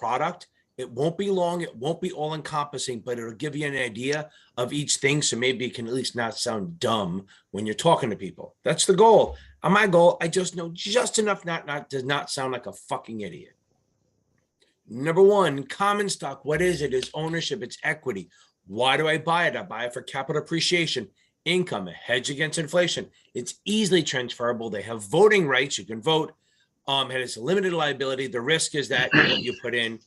product. It won't be long. It won't be all encompassing, but it'll give you an idea of each thing. So maybe it can at least not sound dumb when you're talking to people. That's the goal. On my goal, I just know just enough not to not sound like a fucking idiot. Number one, common stock. What is it? It's ownership. It's equity. Why do I buy it? I buy it for capital appreciation, income, a hedge against inflation. It's easily transferable. They have voting rights. You can vote. And it's a limited liability. The risk is that what you put in.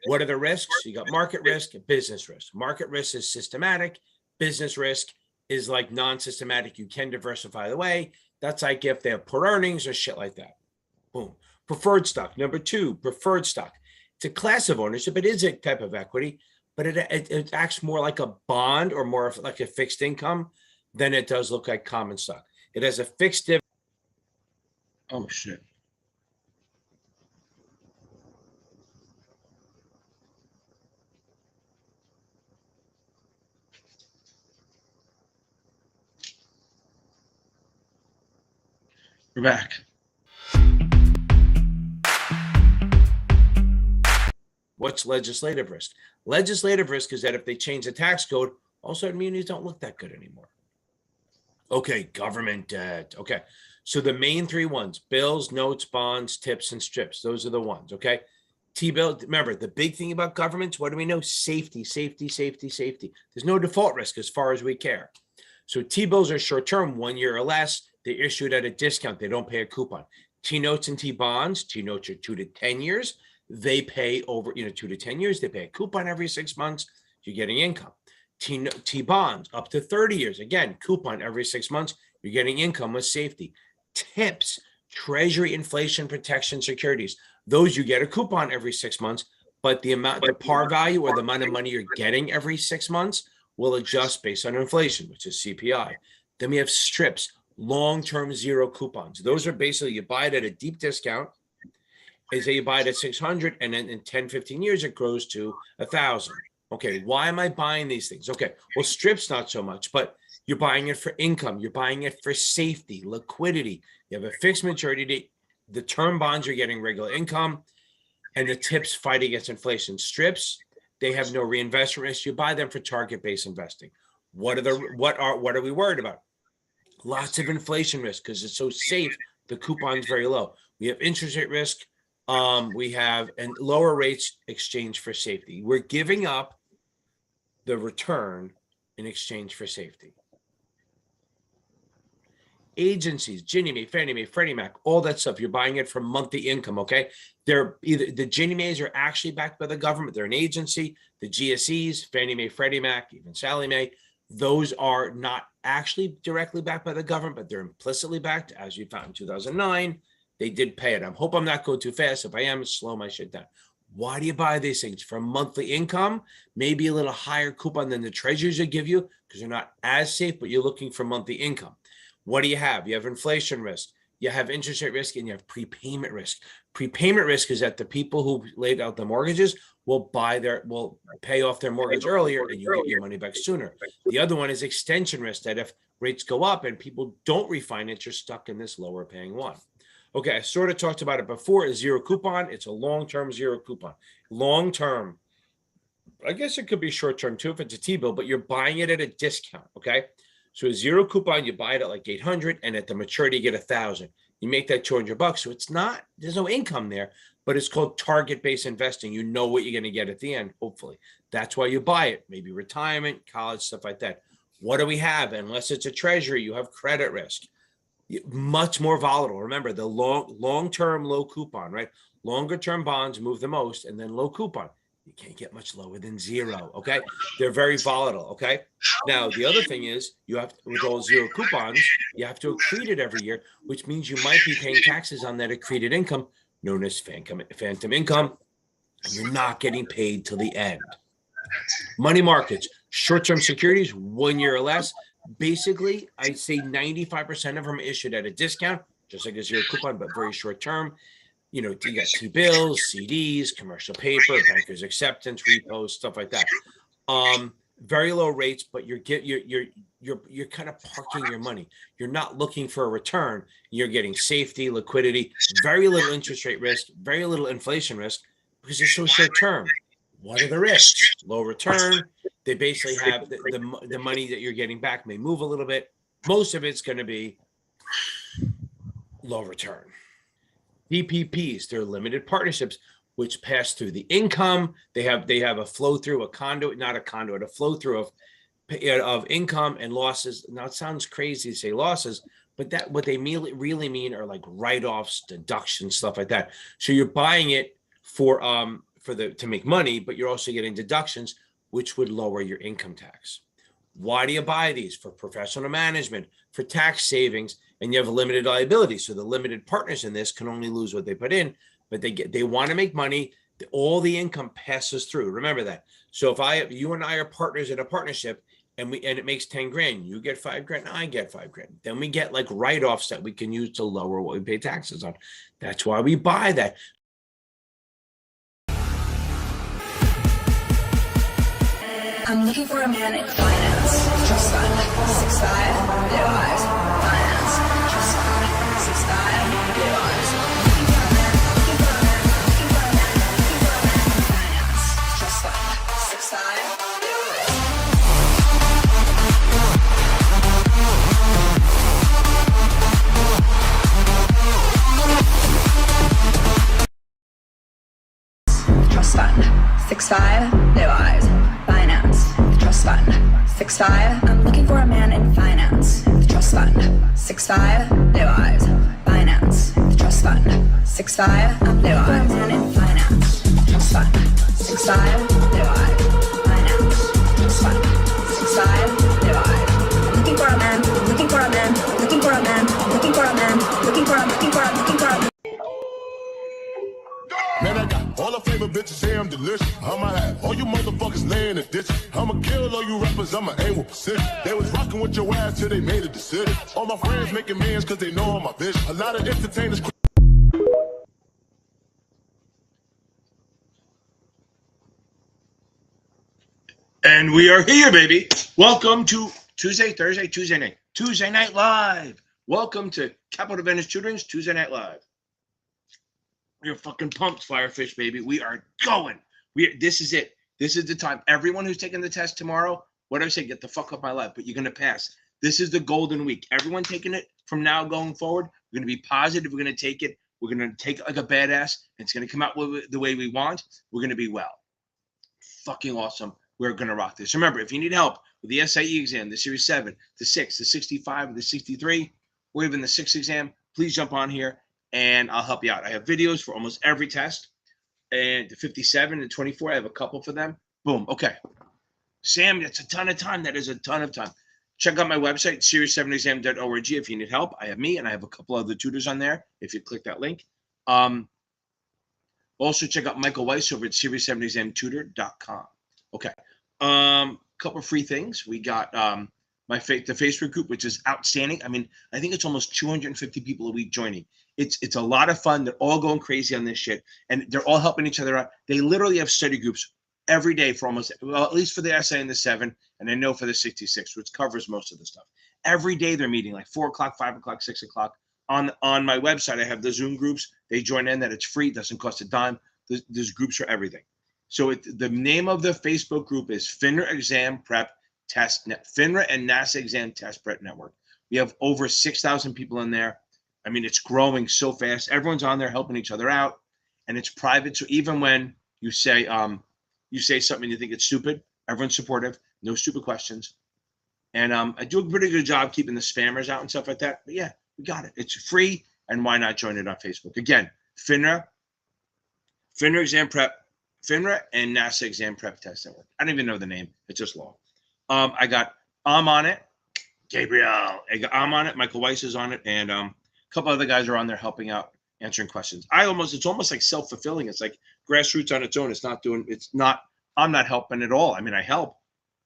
What are the risks? You got market risk and business risk. Market risk is systematic. Business risk is like non-systematic. You can diversify the way. That's like if they have poor earnings or shit like that. Boom. Preferred stock. Number two, preferred stock. It's a class of ownership. It is a type of equity, but it acts more like a bond or more like a fixed income than it does look like common stock. It has a fixed dividend. Oh, shit. We're back. What's legislative risk? Legislative risk is that if they change the tax code, all certain munis don't look that good anymore. Okay, government debt. Okay, so the main three ones: bills, notes, bonds, tips, and strips. Those are the ones. Okay, T-bill. Remember, the big thing about governments, what do we know? Safety, safety, safety, safety. There's no default risk as far as we care. So T-bills are short-term, 1 year or less. They're issued at a discount. They don't pay a coupon. T-notes and T-bonds. T-notes are 2 to 10 years. They pay over, 2 to 10 years. They pay a coupon every 6 months. You're getting income. T-bonds up to 30 years. Again, coupon every 6 months. You're getting income with safety. Tips, Treasury inflation protection securities. Those you get a coupon every 6 months, but the par value or the amount of money you're getting every 6 months will adjust based on inflation, which is CPI. Then we have strips, long-term zero coupons. Those are basically, you buy it at a deep discount. They say you buy it at 600, and then in 10, 15 years, it grows to 1,000. Okay, why am I buying these things? Okay, well, strips, not so much, but you're buying it for income. You're buying it for safety, liquidity. You have a fixed maturity date. The term bonds, you're getting regular income, and the tips fight against inflation. Strips, they have no reinvestment risk. You buy them for target-based investing. What are we worried about? Lots of inflation risk because it's so safe. The coupon's very low. We have interest rate risk. We have and lower rates exchange for safety. We're giving up the return in exchange for safety. Agencies, Ginnie Mae, Fannie Mae, Freddie Mac, all that stuff. You're buying it for monthly income. Okay, they're either the Ginnie Mae's are actually backed by the government. They're an agency. The GSEs, Fannie Mae, Freddie Mac, even Sallie Mae, those are not actually directly backed by the government, but they're implicitly backed, as we found in 2009. They did pay it. I hope I'm not going too fast. If I am, slow my shit down. Why do you buy these things? For monthly income, maybe a little higher coupon than the treasuries will give you because they're not as safe, but you're looking for monthly income. What do you have? You have inflation risk, you have interest rate risk, and you have prepayment risk. Prepayment risk is that the people who laid out the mortgages will pay off their mortgage earlier and you get your money back sooner. The other one is extension risk, that if rates go up and people don't refinance, you're stuck in this lower paying one. Okay, I sort of talked about it before. A zero coupon, it's a long-term zero coupon. Long-term, I guess it could be short-term too if it's a T-bill, but you're buying it at a discount, okay? So a zero coupon, you buy it at like 800, and at the maturity, you get 1,000. You make that $200. So it's not, there's no income there, but it's called target-based investing. You know what you're going to get at the end, hopefully. That's why you buy it. Maybe retirement, college, stuff like that. What do we have? Unless it's a treasury, you have credit risk. Much more volatile. Remember, the long-term low coupon, right? Longer-term bonds move the most, and then low coupon. You can't get much lower than zero, okay? They're very volatile, okay? Now, the other thing is you have, with all zero coupons, you have to accrete it every year, which means you might be paying taxes on that accreted income, known as phantom income, and you're not getting paid till the end. Money markets, short-term securities, 1 year or less. Basically, I'd say 95% of them are issued at a discount, just like a zero coupon, but very short-term. You know, you got T-bills, CDs, commercial paper, bankers acceptance, repos, stuff like that. Very low rates, but you're kind of parking your money. You're not looking for a return. You're getting safety, liquidity, very little interest rate risk, very little inflation risk, because it's so short term. What are the risks? Low return. They basically have the money that you're getting back may move a little bit. Most of it's going to be low return. DPPs, they're limited partnerships, which pass through the income. They have a flow through, a conduit, not a conduit, a flow through of income and losses. Now it sounds crazy to say losses, but that what they really mean are like write-offs, deductions, stuff like that. So you're buying it to make money, but you're also getting deductions, which would lower your income tax. Why do you buy these? For professional management, for tax savings, and you have a limited liability. So the limited partners in this can only lose what they put in, but they want to make money. All the income passes through. Remember that. So if you and I are partners in a partnership and it makes 10 grand, you get 5 grand, I get 5 grand. Then we get like write-offs that we can use to lower what we pay taxes on. That's why we buy that. I'm looking for a man in finance. Trust fund. 6'5", blue eyes. Finance. Trust fund. 6'5", blue eyes. Looking for a man. Looking for a man. Looking for a man. Looking for a man in finance. Trust fund. 6'5", blue eyes. Trust fund. 6'5", blue eyes. Finance, trust fund. 6'5", I'm looking for a man in finance. Trust fund. 6'5", blue eyes. Finance, trust fund. 6'5", I'm blue eyes. Man in finance. Trust fund. 6'5", blue eyes. Finance, trust fund. 6'5", blue eyes. I'm looking for a man. Looking for a man. Looking for a man. Looking for a man. Looking for a. Looking for a. Looking for a. Man, I got all the flavor bitches say I'm delicious. I'ma have all you motherfuckers laying in ditches. I'ma kill all you rappers, I'ma aim with precision. They was rocking with your ass till they made a decision. All my friends making millions cause they know all my vision. A lot of entertainers. And we are here, baby. Welcome to Tuesday Night Live. Welcome to Capital Advantage Tutoring's Tuesday Night Live. We're fucking pumped, Firefish, baby. We are going. This is it. This is the time. Everyone who's taking the test tomorrow, what do I say? Get the fuck up my life, but you're going to pass. This is the golden week. Everyone taking it from now going forward, we're going to be positive. We're going to take it. We're going to take it like a badass. It's going to come out the way we want. We're going to be well. Fucking awesome. We're going to rock this. Remember, if you need help with the SIE exam, the Series 7, the 6, the 65, the 63, or even the 6 exam, please jump on here and I'll help you out. I have videos for almost every test. And the 57 and 24, I have a couple for them. Boom. Okay. Sam, that's a ton of time. That is a ton of time. Check out my website, series7exam.org. If you need help, I have me and I have a couple other tutors on there if you click that link. Also, check out Michael Weiss over at series7examtutor.com. Okay. Couple free things. We got the Facebook group, which is outstanding. I mean, I think it's almost 250 people a week joining. It's a lot of fun. They're all going crazy on this shit, and they're all helping each other out. They literally have study groups every day for at least for the SI and the 7, and I know for the 66, which covers most of the stuff. Every day they're meeting, like 4 o'clock, 5 o'clock, 6 o'clock. On my website, I have the Zoom groups. They join in. That it's free, doesn't cost a dime. There's groups for everything. So the name of the Facebook group is FINRA Exam Prep Test Net, FINRA and NASAA Exam Test Prep Network. We have over 6,000 people in there. I mean, it's growing so fast. Everyone's on there helping each other out, and it's private. So even when you say something you think it's stupid, everyone's supportive. No stupid questions, and I do a pretty good job keeping the spammers out and stuff like that. But yeah, we got it. It's free, and why not join it on Facebook? Again, FINRA Exam Prep, FINRA and NASAA Exam Prep Test Network. I don't even know the name. It's just long. I'm on it. Gabriel. I'm on it. Michael Weiss is on it, and a couple other guys are on there helping out, answering questions. It's almost like self-fulfilling. It's like grassroots on its own. I'm not helping at all. I mean, I help,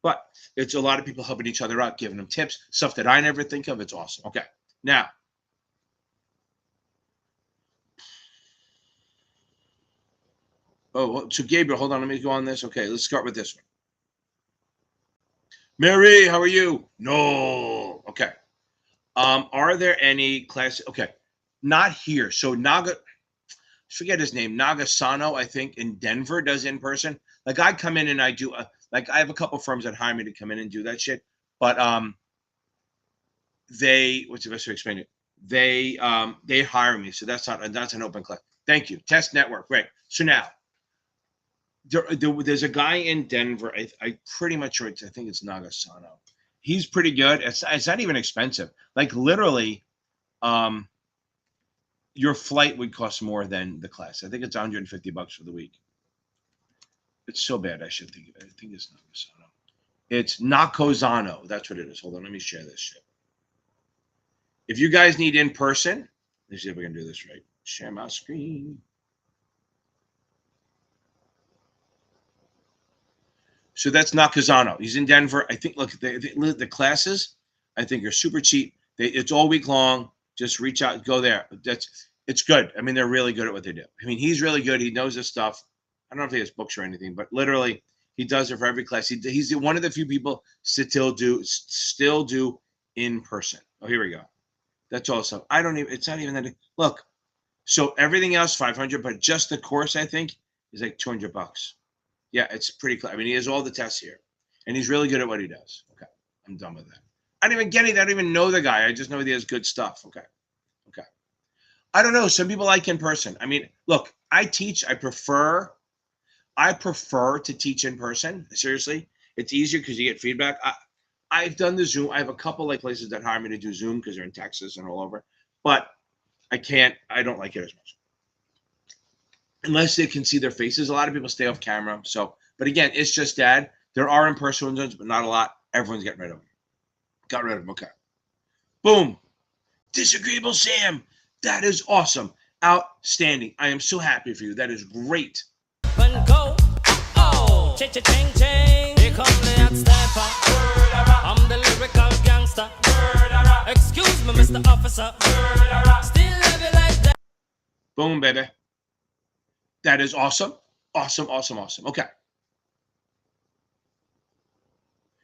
but it's a lot of people helping each other out, giving them tips, stuff that I never think of. It's awesome. Okay. Now, so Gabriel, hold on. Let me go on this. Okay, let's start with this one. Mary, how are you? No. Okay. Are there any classes? Okay. Not here. So Naga, forget his name, Nagasano, I think, in Denver does in person. Like I come in and I do like I have a couple firms that hire me to come in and do that shit. But they, what's the best way to explain it? They hire me, so that's an open click. Thank you. Test network, great. So now there's a guy in Denver. I pretty much sure I think it's Nagasano. He's pretty good. It's not even expensive. Like literally, your flight would cost more than the class. I think it's $150 for the week. It's so bad. I should think of it. I think it's Nagasano. It's Nakozano. That's what it is. Hold on. Let me share this shit. If you guys need in person, let's see if we can do this right. Share my screen. So that's Nakazano. He's in Denver. I think, look, the classes, I think, are super cheap. It's all week long. Just reach out, go there. It's good. I mean, they're really good at what they do. I mean, he's really good. He knows his stuff. I don't know if he has books or anything, but literally, he does it for every class. He's one of the few people still do in person. Oh, here we go. That's awesome. I don't even. It's not even that. Look, so everything else $500, but just the course I think is like $200. Yeah, it's pretty clear. I mean, he has all the tests here, and he's really good at what he does. Okay, I'm done with that. I don't even get it. I don't even know the guy. I just know he has good stuff. Okay. I don't know. Some people like in person. I mean, look, I teach. I prefer to teach in person. Seriously, it's easier because you get feedback. I've done the Zoom. I have a couple like places that hire me to do Zoom because they're in Texas and all over, but I don't like it as much unless they can see their faces. A lot of people stay off camera. So, but again, it's just that there are in-person ones, but not a lot. Everyone's getting rid of them. Got rid of them. Okay. Boom. Disagreeable Sam. That is awesome. Outstanding. I am so happy for you. That is great. Go. Oh, ching. Here come the hot stepper. I'm the lyrical gangster. Excuse me, Mr. Officer. Still love it like that. Boom, baby. That is awesome. Awesome. Okay.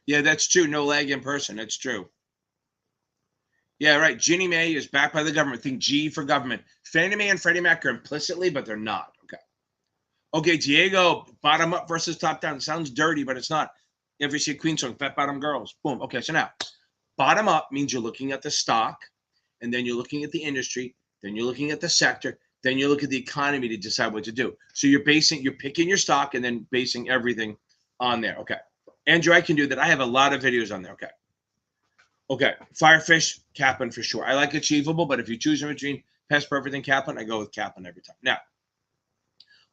Yeah, that's true. No lag in person. That's true. Yeah, right. Ginnie Mae is backed by the government. Think G for government. Fannie Mae and Freddie Mac are implicitly, but they're not. Okay, Diego, bottom up versus top down. Sounds dirty, but it's not. You ever see a Queen song, Fat Bottom Girls? Boom. Okay, so now, bottom up means you're looking at the stock, and then you're looking at the industry, then you're looking at the sector, then you look at the economy to decide what to do. So you're picking your stock and then basing everything on there. Okay. Andrew, I can do that. I have a lot of videos on there. Okay. Firefish, Kaplan for sure. I like Achievable, but if you choose in between Past Perfect and Kaplan, I go with Kaplan every time. Now,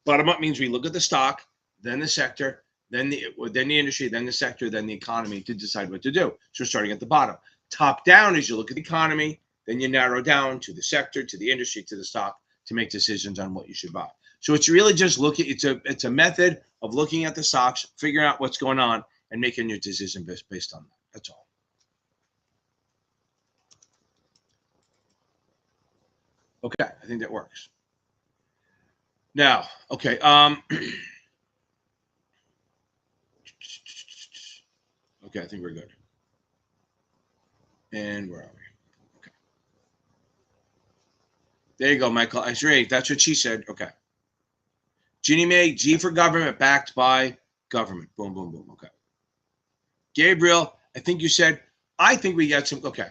bottom up means we look at the stock, then the sector, then the industry, then the sector, then the economy to decide what to do. So we're starting at the bottom. Top down is you look at the economy, then you narrow down to the sector, to the industry, to the stock to make decisions on what you should buy. So it's really just it's a method of looking at the stocks, figuring out what's going on, and making your decision based on that. That's all. Okay, I think that works. Now, okay. Okay, I think we're good. And where are we? Okay. There you go, Michael. That's right. That's what she said. Okay. Ginnie Mae, G for government, backed by government. Boom, boom, boom. Okay. Gabriel, I think you said, I think we got some. Okay.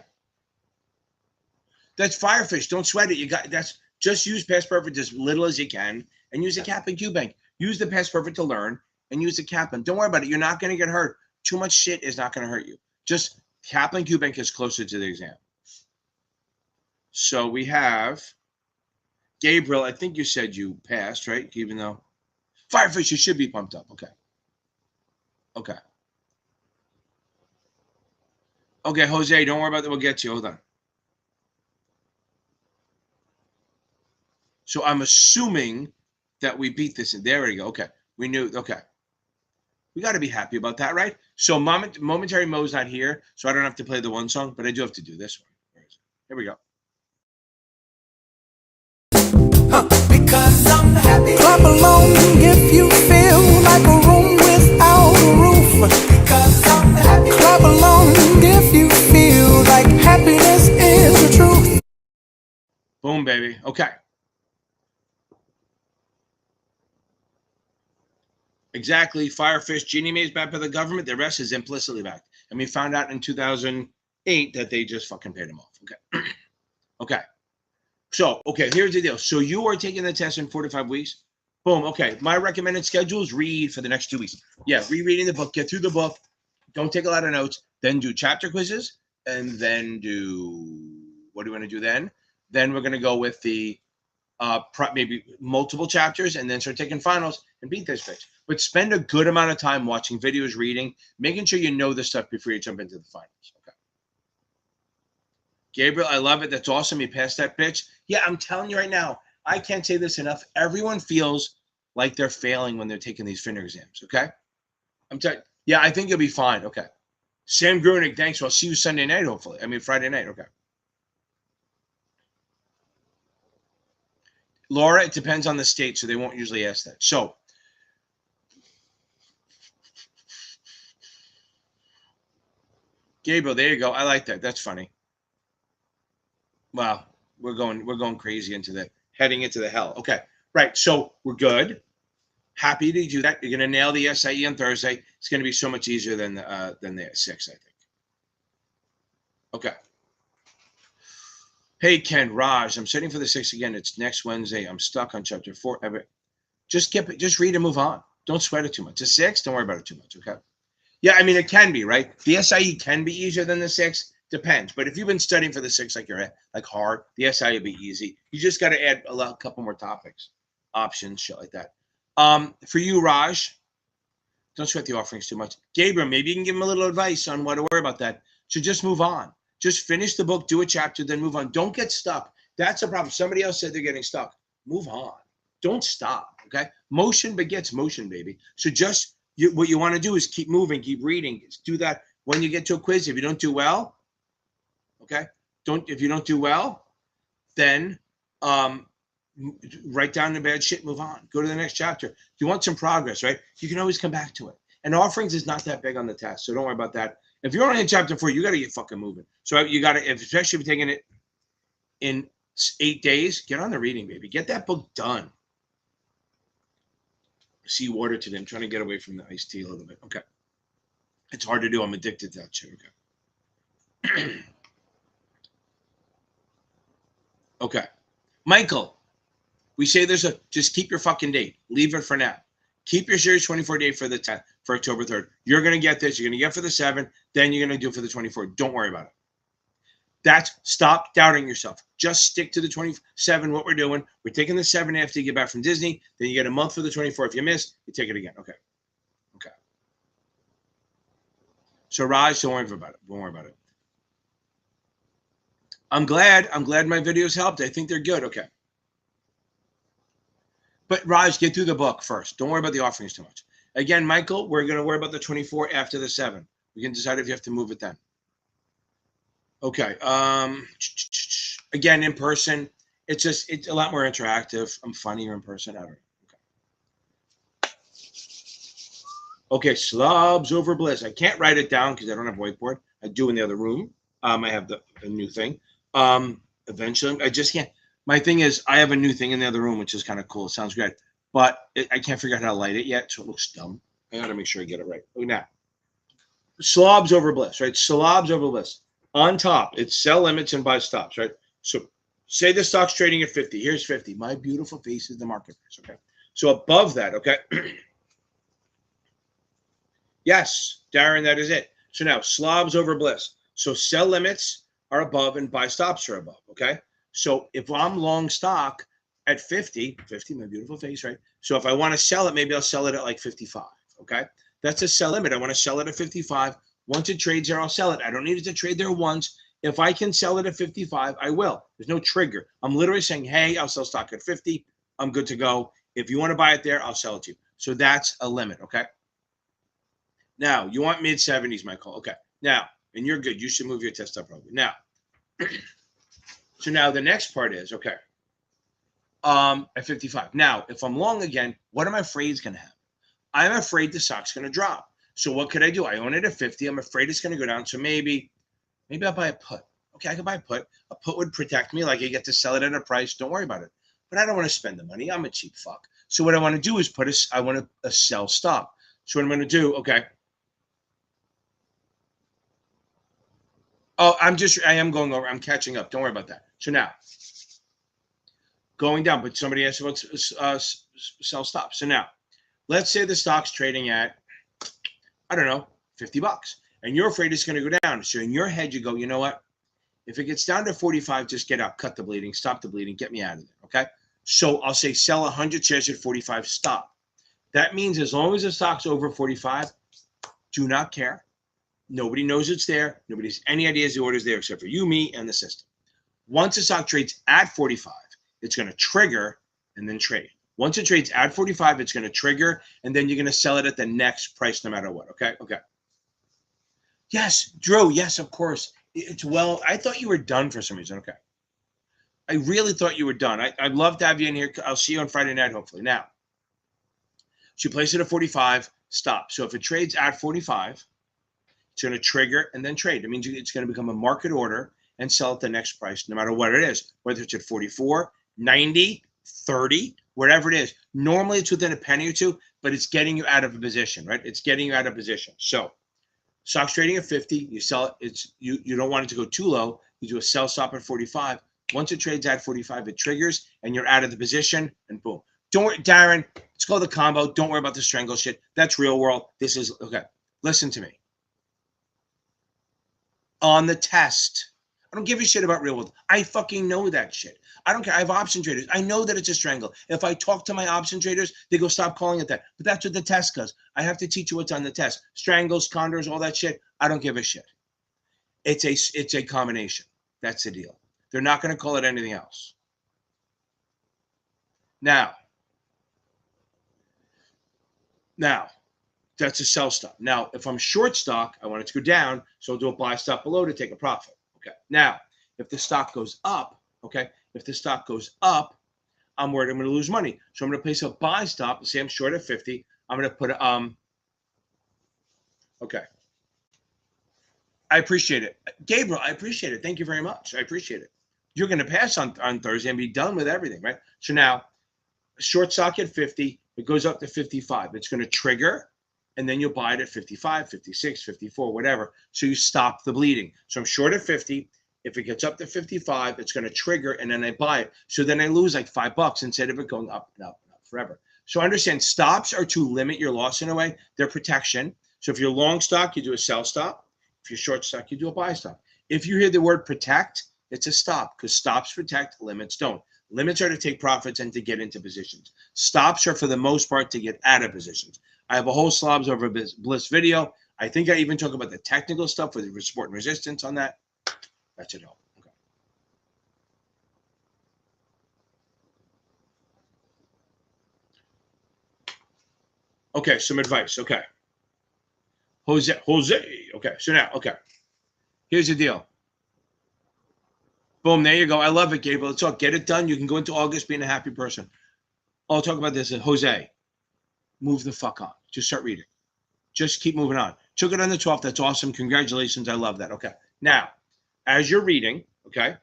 That's Firefish. Don't sweat it. Just use Past Perfect as little as you can and use the Kaplan Q Bank. Use the Past Perfect to learn and use the Kaplan. Don't worry about it. You're not going to get hurt. Too much shit is not going to hurt you. Just Kaplan Q Bank is closer to the exam. So we have Gabriel. I think you said you passed, right? Even though Firefish, you should be pumped up. Okay. Okay, Jose, don't worry about that. We'll get to you. Hold on. So I'm assuming that we beat this. And there we go. Okay. We knew. Okay. We got to be happy about that, right? So Momentary Mo's not here, so I don't have to play the one song, but I do have to do this one. Where is it? Here we go. Because I'm happy. Clap along if you feel like a room without a roof. Because I'm happy. Clap along if you feel like happiness is the truth. Boom, baby. Okay. Exactly. Firefish, Ginnie Mae is backed by the government. The rest is implicitly backed. And we found out in 2008 that they just fucking paid them off. Okay. Okay. So, okay, here's the deal. So you are taking the test in 4 to 5 weeks. Boom. Okay. My recommended schedule is read for the next 2 weeks. Yeah, rereading the book, get through the book. Don't take a lot of notes. Then do chapter quizzes. And then what do you want to do then? Then we're going to go with the maybe multiple chapters and then start taking finals and beat this bitch. But spend a good amount of time watching videos, reading, making sure you know this stuff before you jump into the finals. Okay. Gabriel, I love it. That's awesome. You passed that bitch. Yeah, I'm telling you right now, I can't say this enough. Everyone feels like they're failing when they're taking these FINRA exams. Okay. I'm telling you. Yeah, I think you'll be fine. Okay. Sam Grunig, thanks. I'll see you Sunday night, hopefully. I mean, Friday night. Okay. Laura, it depends on the state, so they won't usually ask that. So, Gabriel, there you go. I like that. That's funny. Wow, we're going crazy heading into the hell. Okay, right. So we're good. Happy to do that. You're gonna nail the SIE on Thursday. It's gonna be so much easier than the 6, I think. Okay. Hey Ken, Raj, I'm sitting for the 6 again. It's next Wednesday. I'm stuck on chapter 4. Just read and move on. Don't sweat it too much. The 6, don't worry about it too much. Okay. Yeah, I mean it can be, right? The SIE can be easier than the 6. Depends. But if you've been studying for the 6 like you're like hard, the SIE will be easy. You just got to add a couple more topics, options, shit like that. For you, Raj, don't sweat the offerings too much. Gabriel, maybe you can give him a little advice on what to worry about that. So just move on. Just finish the book, do a chapter, then move on. Don't get stuck. That's a problem. Somebody else said they're getting stuck. Move on. Don't stop. Okay. Motion begets motion, baby. So just what you want to do is keep moving, keep reading. Do that when you get to a quiz. If you don't do well, okay. If you don't do well, then write down the bad shit, move on. Go to the next chapter. You want some progress, right? You can always come back to it. And offerings is not that big on the test, so don't worry about that. If you're only in chapter 4, you got to get fucking moving. So you got to, especially if you're taking it in 8 days, get on the reading, baby. Get that book done. See water today. I'm trying to get away from the iced tea a little bit. Okay. It's hard to do. I'm addicted to that shit. Okay. Okay. Michael, we say just keep your fucking date. Leave it for now. Keep your Series 24 date for the 10th, for October 3rd. You're going to get this. You're going to get for the 7th. Then you're going to do it for the 24th. Don't worry about it. Stop doubting yourself. Just stick to the 27, what we're doing. We're taking the 7 after you get back from Disney. Then you get a month for the 24. If you miss, you take it again. Okay. Okay. So Raj, don't worry about it. Don't worry about it. I'm glad my videos helped. I think they're good. Okay. But Raj, get through the book first. Don't worry about the offerings too much. Again, Michael, we're going to worry about the 24 after the 7. We can decide if you have to move it then. Okay. Again, in person, it's a lot more interactive. I'm funnier in person. I don't know. Okay. Okay, slobs over bliss. I can't write it down because I don't have a whiteboard. I do in the other room. I have the new thing. Eventually, I just can't. My thing is, I have a new thing in the other room, which is kind of cool. It sounds great, but I can't figure out how to light it yet, so it looks dumb. I got to make sure I get it right. Oh, now, slobs over bliss, right? Slobs over bliss. On top, it's sell limits and buy stops, right? So say the stock's trading at 50. Here's 50. My beautiful face is the market price, okay? So above that, okay? Yes, Darren, that is it. So now, slobs over bliss. So sell limits are above and buy stops are above, okay? So if I'm long stock at 50, my beautiful face, right? So if I want to sell it, maybe I'll sell it at like 55, okay? That's a sell limit. I want to sell it at 55. Once it trades there, I'll sell it. I don't need it to trade there once. If I can sell it at 55, I will. There's no trigger. I'm literally saying, hey, I'll sell stock at 50. I'm good to go. If you want to buy it there, I'll sell it to you. So that's a limit, okay? Now, you want mid-70s, Michael. Okay. Now, and you're good. You should move your test up probably. Now, so now the next part is, okay, at 55. Now, if I'm long again, what am I afraid is going to happen? I'm afraid the stock's going to drop. So what could I do? I own it at 50. I'm afraid it's going to go down. So maybe I'll buy a put. Okay, I could buy a put. A put would protect me. Like I get to sell it at a price. Don't worry about it. But I don't want to spend the money. I'm a cheap fuck. So what I want to do is I want a sell stop. So what I'm going to do, okay. Oh, I am going over. I'm catching up. Don't worry about that. So now, going down, but somebody asked about sell stop. So now, let's say the stock's trading at, I don't know, $50, and you're afraid it's going to go down. So in your head, you go, you know what? If it gets down to 45, just get out, cut the bleeding, stop the bleeding, get me out of there, okay? So I'll say sell 100 shares at 45, stop. That means as long as the stock's over 45, do not care. Nobody knows it's there. Nobody has any idea the order's there except for you, me, and the system. Once the stock trades at 45, it's going to trigger and then trade. Once it trades at 45, it's going to trigger, and then you're going to sell it at the next price no matter what, okay? Okay. Yes, Drew, yes, of course. I thought you were done for some reason. Okay. I really thought you were done. I'd love to have you in here. I'll see you on Friday night, hopefully. Now, so you place it at 45, stop. So if it trades at 45, it's going to trigger and then trade. It means it's going to become a market order and sell at the next price, no matter what it is, whether it's at 44, 90, 30, wherever it is. Normally it's within a penny or two, but it's getting you out of a position, right? It's getting you out of position. So stock's trading at 50, you sell it. You don't want it to go too low. You do a sell stop at 45. Once it trades at 45, it triggers and you're out of the position and boom. Don't worry, Darren, it's called the combo. Don't worry about the strangle shit. That's real world. This is, okay, listen to me. On the test, I don't give a shit about real world. I fucking know that shit. I don't care. I have option traders. I know that it's a strangle. If I talk to my option traders, they go, stop calling it that. But that's what the test does. I have to teach you what's on the test. Strangles, condors, all that shit. I don't give a shit. It's a combination. That's the deal. They're not going to call it anything else. Now, that's a sell stop. Now, if I'm short stock, I want it to go down, so I'll do a buy stop below to take a profit. Okay. Now, if the stock goes up, okay, if the stock goes up, I'm worried I'm going to lose money. So I'm going to place a buy stop. Say I'm short at 50. I'm going to put a, okay. I appreciate it. Gabriel, I appreciate it. Thank you very much. I appreciate it. You're going to pass on Thursday and be done with everything, right? So now, short stock at 50, it goes up to 55. It's going to trigger, and then you'll buy it at 55, 56, 54, whatever. So you stop the bleeding. So I'm short at 50. If it gets up to 55, it's going to trigger, and then I buy it. So then I lose like $5 instead of it going up and up and up forever. So understand, stops are to limit your loss in a way. They're protection. So if you're long stock, you do a sell stop. If you're short stock, you do a buy stop. If you hear the word protect, it's a stop, because stops protect, limits don't. Limits are to take profits and to get into positions. Stops are for the most part to get out of positions. I have a whole slobs over Bliss video. I think I even talk about the technical stuff with the support and resistance on that. That's it all. Okay. Okay, some advice. Okay. Jose. Okay, so now, okay. Here's the deal. Boom, there you go. I love it, Gabriel. Let's all get it done. You can go into August being a happy person. I'll talk about this. Jose, move the fuck on. Just start reading. Just keep moving on. Took it on the 12th. That's awesome. Congratulations. I love that. Okay. Now, as you're reading, okay,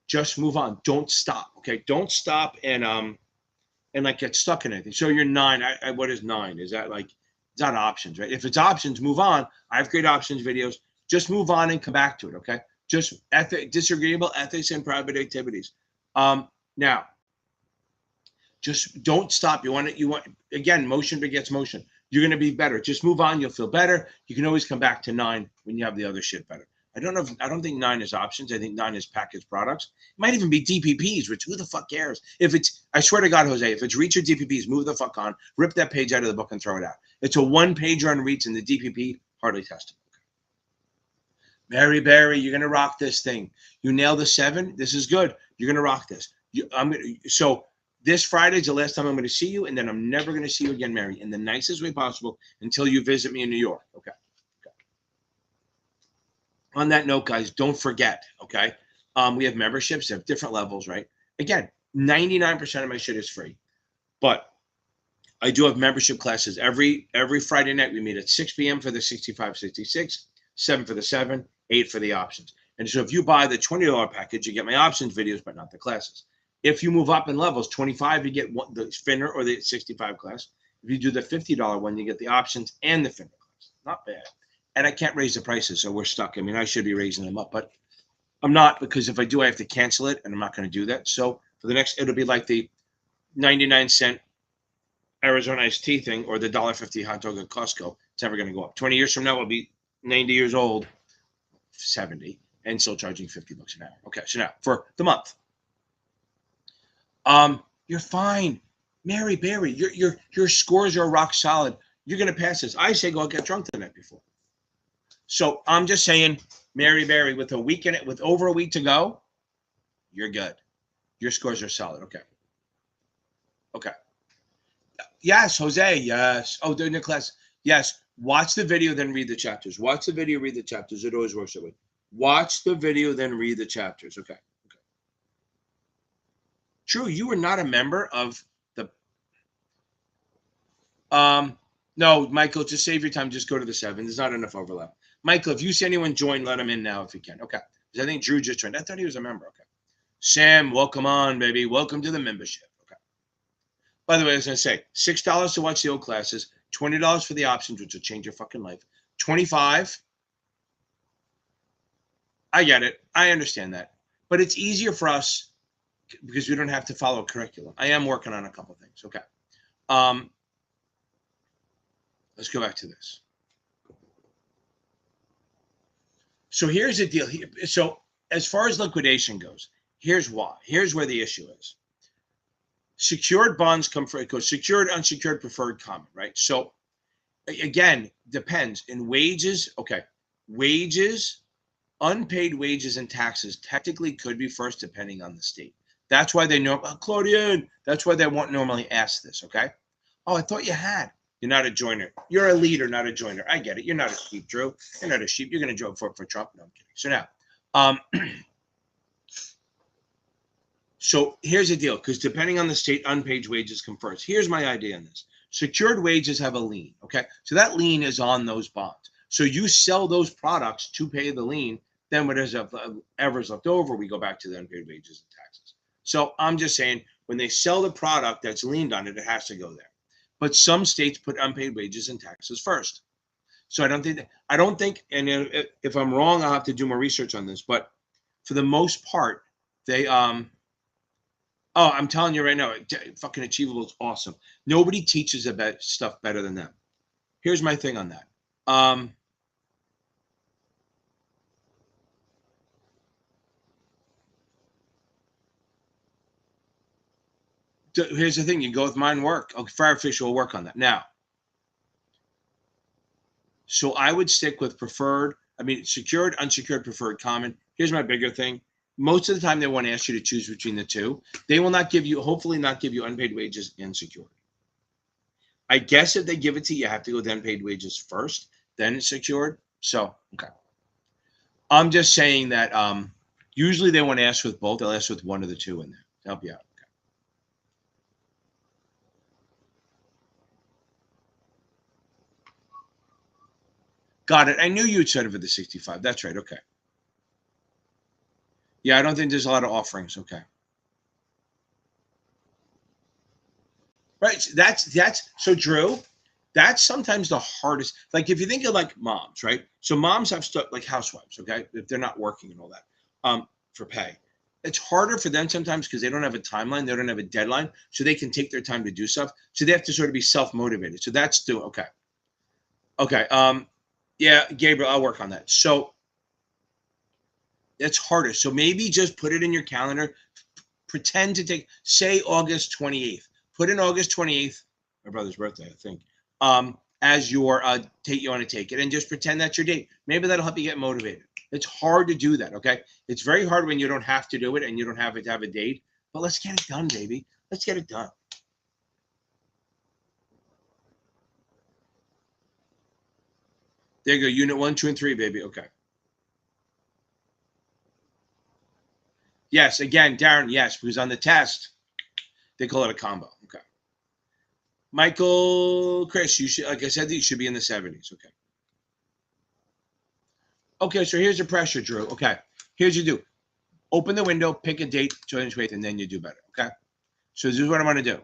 just move on. Don't stop. Okay. Don't stop and like get stuck in anything. So you're 9. What is 9? Is that like, it's not options, right? If it's options, move on. I have great options videos. Just move on and come back to it. Okay. Just disagreeable ethics and private activities. Now, just don't stop. You want again, motion begets motion. You're going to be better. Just move on. You'll feel better. You can always come back to 9 when you have the other shit better. I don't think 9 is options. I think 9 is packaged products. It might even be DPPs, which who the fuck cares? If it's, I swear to God, Jose, if it's REITs or DPPs, move the fuck on, rip that page out of the book and throw it out. It's a 1-pager on REITs, and the DPP, hardly testable. Mary Barry, you're going to rock this thing. You nail the 7. This is good. You're going to rock this. So this Friday's the last time I'm going to see you, and then I'm never going to see you again, Mary, in the nicest way possible until you visit me in New York. Okay. On that note, guys, don't forget, okay? We have memberships. They have different levels, right? Again, 99% of my shit is free. But I do have membership classes. Every Friday night, we meet at 6 p.m. for the 65-66, 7 for the 7, 8 for the options. And so if you buy the $20 package, you get my options videos, but not the classes. If you move up in levels, 25, you get the FINRA or the 65 class. If you do the $50 one, you get the options and the FINRA class. Not bad. And I can't raise the prices, so we're stuck. I mean, I should be raising them up, but I'm not, because if I do, I have to cancel it, and I'm not going to do that. So for the next, it'll be like the 99-cent Arizona iced tea thing or the $1.50 hot dog at Costco. It's never going to go up. 20 years from now, I'll be 90 years old, 70, and still charging $50 an hour. Okay, so now for the month. You're fine. Mary Berry, your scores are rock solid. You're going to pass this. I say go get drunk the night before. So I'm just saying, Mary Berry, with over a week to go, you're good. Your scores are solid. Okay. Okay. Yes, Jose. Yes. Oh, during the class. Yes. Watch the video, then read the chapters. Watch the video, read the chapters. It always works that way. Watch the video, then read the chapters. Okay. Okay. True. You were not a member of the. No, Michael, just save your time. Just go to the 7. There's not enough overlap. Michael, if you see anyone join, let them in now if you can. Okay. Because I think Drew just joined. I thought he was a member. Okay. Sam, welcome on, baby. Welcome to the membership. Okay. By the way, I was going to say, $6 to watch the old classes, $20 for the options, which will change your fucking life. $25. I get it. I understand that. But it's easier for us because we don't have to follow a curriculum. I am working on a couple things. Okay. Let's go back to this. So here's the deal. So as far as liquidation goes, here's why. Here's where the issue is. Secured bonds come from, it goes secured, unsecured, preferred, common, right? So again, depends. In wages, okay, wages, unpaid wages and taxes technically could be first depending on the state. That's why they know, Claudian, that's why they won't normally ask this, okay? Oh, I thought you had. You're not a joiner. You're a leader, not a joiner. I get it. You're not a sheep, Drew. You're not a sheep. You're going to join for Trump. No, I'm kidding. So now, so here's the deal, because depending on the state, unpaid wages come first. Here's my idea on this. Secured wages have a lien, okay? So that lien is on those bonds. So you sell those products to pay the lien, then whatever's left over, we go back to the unpaid wages and taxes. So I'm just saying, when they sell the product that's liened on it, it has to go there. But some states put unpaid wages and taxes first. So I don't think, and if I'm wrong, I'll have to do more research on this. But for the most part, they, I'm telling you right now, fucking Achievable is awesome. Nobody teaches about stuff better than them. Here's my thing on that. Here's the thing, you go with mine work. Okay, Firefish will work on that. Now, so I would stick with preferred, secured, unsecured, preferred, common. Here's my bigger thing. Most of the time they want to ask you to choose between the two. They will not give you, hopefully not give you unpaid wages and secured. I guess if they give it to you, you have to go to unpaid wages first, then it's secured. So, okay. I'm just saying that usually they want to ask with both. They'll ask with one of the two in there to help you out. Got it. I knew you'd said it for the 65. That's right. Okay. Yeah, I don't think there's a lot of offerings. Okay. Right. That's so Drew. That's sometimes the hardest. Like if you think of like moms, right? So moms have stuff like housewives. Okay, if they're not working and all that, for pay, it's harder for them sometimes because they don't have a timeline. They don't have a deadline, so they can take their time to do stuff. So they have to sort of be self-motivated. So that's okay. Okay. Yeah, Gabriel, I'll work on that. So it's harder. So maybe just put it in your calendar. Pretend to say August 28th. Put in August 28th, my brother's birthday, I think, as your date you want to take it, and just pretend that's your date. Maybe that'll help you get motivated. It's hard to do that, okay? It's very hard when you don't have to do it and you don't have to have a date. But let's get it done, baby. Let's get it done. There you go. Unit 1, 2, and 3, baby. Okay. Yes. Again, Darren. Yes, because on the test, they call it a combo. Okay. Michael, Chris, you should, like I said, you should be in the 70s. Okay. Okay. So here's the pressure, Drew. Okay. Here's what you do. Open the window, pick a date, join wait, and then you do better. Okay. So this is what I'm going to do.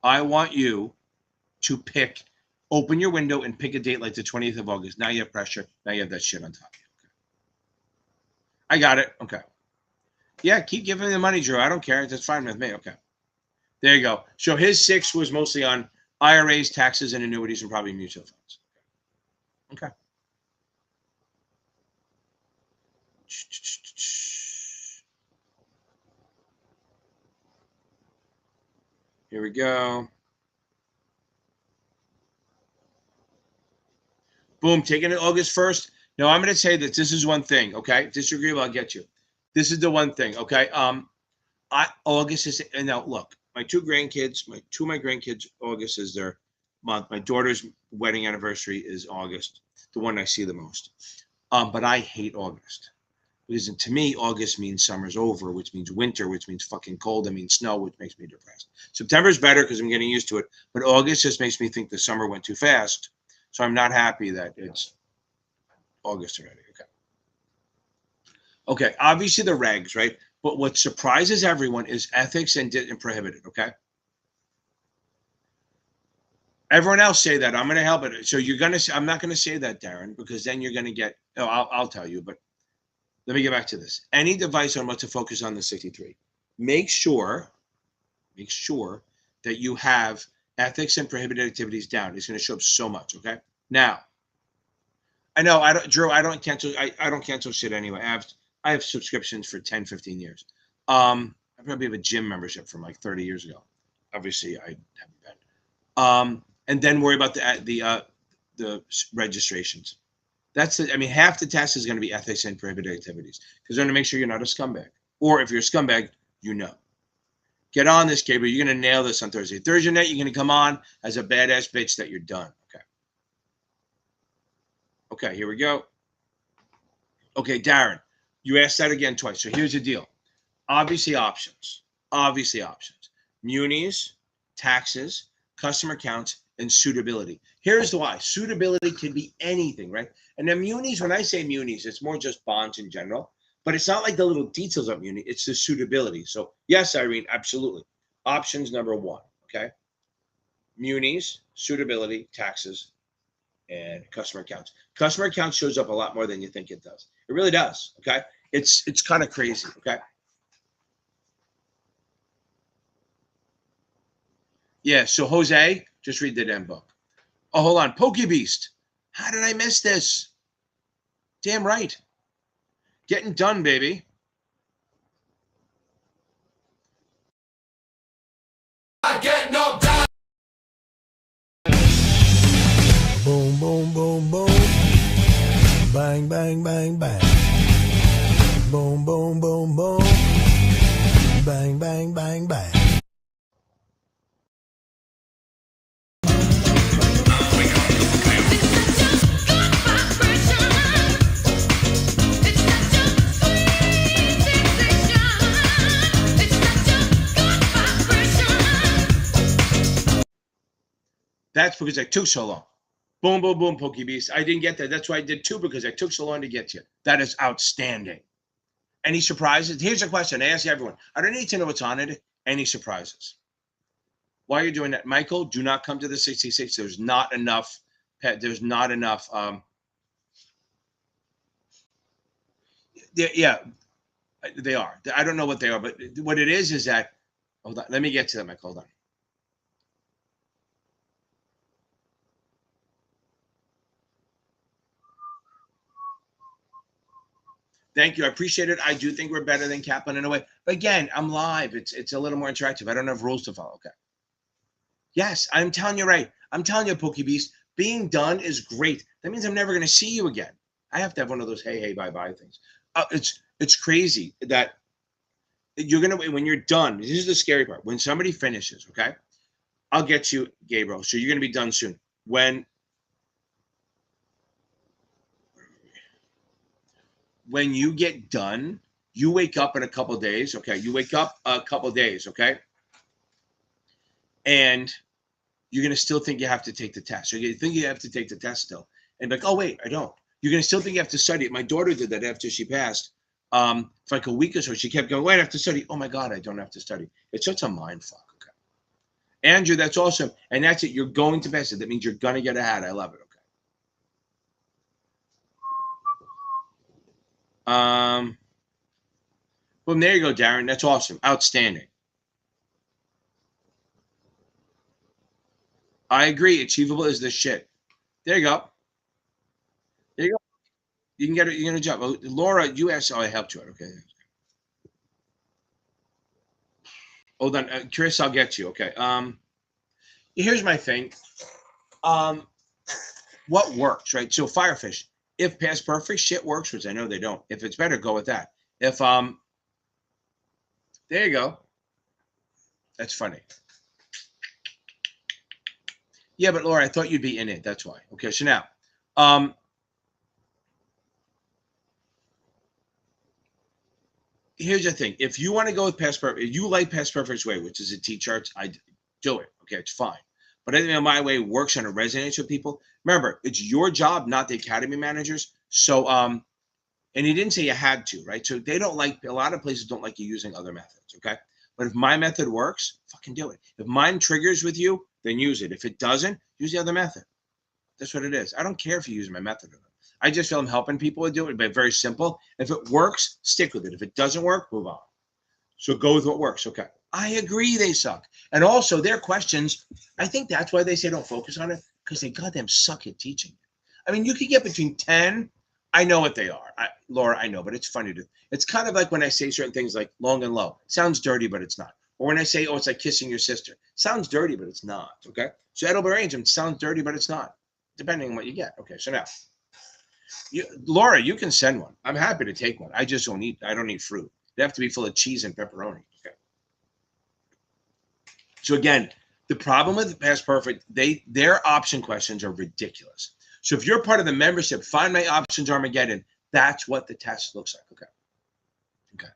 I want you to open your window and pick a date like the 20th of August. Now you have pressure. Now you have that shit on top of you. Okay. I got it. Okay. Yeah, keep giving the money, Drew. I don't care. That's fine with me. Okay. There you go. So his 6 was mostly on IRAs, taxes, and annuities, and probably mutual funds. Okay. Here we go. Boom, taking it August 1st. Now I'm going to say that this is one thing, okay? Disagree, I'll get you. This is the one thing, okay? August is, and now look, my two of my grandkids, August is their month. My daughter's wedding anniversary is August, the one I see the most. But I hate August. Because to me, August means summer's over, which means winter, which means fucking cold, and means snow, which makes me depressed. September's better because I'm getting used to it, but August just makes me think the summer went too fast. So I'm not happy that it's August already. Okay. Okay. Obviously the regs, right? But what surprises everyone is ethics and prohibited. Okay. Everyone else say that. I'm going to help it. So I'm not going to say that, Darren, because then you're going to get, I'll tell you, but let me get back to this. Any device on what to focus on the 63. Make sure that you have ethics and prohibited activities down. It's going to show up so much. Okay. Now, I know I don't cancel shit anyway. I have subscriptions for 10, 15 years. I probably have a gym membership from like 30 years ago. Obviously, I haven't been. And then worry about the registrations. That's it. I mean, half the test is going to be ethics and prohibited activities because they're going to make sure you're not a scumbag. Or if you're a scumbag, you know. Get on this, Gabriel. You're going to nail this on Thursday. Thursday night, you're going to come on as a badass bitch that you're done. Okay. Okay, here we go. Okay, Darren, you asked that again twice. So here's the deal. Obviously options. Munis, taxes, customer counts, and suitability. Here's the why. Suitability can be anything, right? And then munis, when I say munis, it's more just bonds in general, but it's not like the little details of muni, it's the suitability. So yes, Irene, absolutely. Options number 1, okay? Munis, suitability, taxes, and customer accounts. Customer accounts shows up a lot more than you think it does. It really does, okay? It's kind of crazy, okay? Yeah, so Jose, just read the damn book. Oh, hold on. PokeBeast. How did I miss this? Damn right. Getting done, baby. Boom, boom, boom, boom. Bang, bang, bang, bang. Boom, boom, boom, boom. Bang, bang, bang, bang. That's because I took so long. Boom, boom, boom, PokeBeast. I didn't get that. That's why I did 2, because I took so long to get you. That is outstanding. Any surprises? Here's a question I ask everyone. I don't need to know what's on it. Any surprises? While you're doing that, Michael, do not come to the 66. There's not enough. There's not enough. Yeah, they are. I don't know what they are, but what it is that. Hold on. Let me get to that, Michael. Hold on. Thank you. I appreciate it. I do think we're better than Kaplan in a way. But again, I'm live. It's a little more interactive. I don't have rules to follow. Okay. Yes, I'm telling you right. I'm telling you, PokeBeast, being done is great. That means I'm never going to see you again. I have to have one of those hey, bye things. It's crazy that you're going to, when you're done, this is the scary part. When somebody finishes, okay, I'll get you, Gabriel. So you're going to be done soon. When you get done, you wake up in a couple of days, okay? You wake up a couple of days, okay? And you're going to still think you have to take the test. So you think you have to take the test still. And like, oh, wait, I don't. you're going to still think you have to study it. My daughter did that after she passed. For like a week or so, she kept going, wait, I have to study. Oh my God, I don't have to study. It's such a mind fuck. Okay. Andrew, that's awesome. And that's it. You're going to pass it. That means you're going to get ahead. I love it. Okay. Well, there you go, Darren. That's awesome. Outstanding. I agree. Achievable is the shit. There you go. There you go. You can get it. You can get a job. Oh, Laura, you asked. Oh, I helped you out. Okay. Hold on, Chris. I'll get you. Okay. Here's my thing. What works, right? So Firefish. If past perfect shit works, which I know they don't. If it's better, go with that. If there you go. That's funny. Yeah, but Laura, I thought you'd be in it. That's why. Okay, so now, here's the thing. If you want to go with past perfect, if you like past perfect's way, which is a T-charts, I do it. Okay, it's fine. But I think my way works and it resonates with people. Remember, it's your job, not the academy managers. So, and he didn't say you had to, right? So they don't like, a lot of places don't like you using other methods, okay? But if my method works, fucking do it. If mine triggers with you, then use it. If it doesn't, use the other method. That's what it is. I don't care if you use my method or not. I just feel I'm helping people do it, but very simple. If it works, stick with it. If it doesn't work, move on. So go with what works. Okay. I agree they suck. And also their questions, I think that's why they say don't focus on it, because they goddamn suck at teaching. I mean, you could get between 10. I know what they are. Laura, I know, but it's funny to, it's kind of like when I say certain things like long and low. It sounds dirty, but it's not. Or when I say, oh, it's like kissing your sister. It sounds dirty, but it's not. Okay. So edible arrangement sounds dirty, but it's not, depending on what you get. Okay. So now, Laura, you can send one. I'm happy to take one. I just don't eat, I don't eat fruit. They have to be full of cheese and pepperoni. Okay. So again, the problem with Past Perfect, their option questions are ridiculous. So if you're part of the membership, find my options Armageddon. That's what the test looks like. Okay. Okay.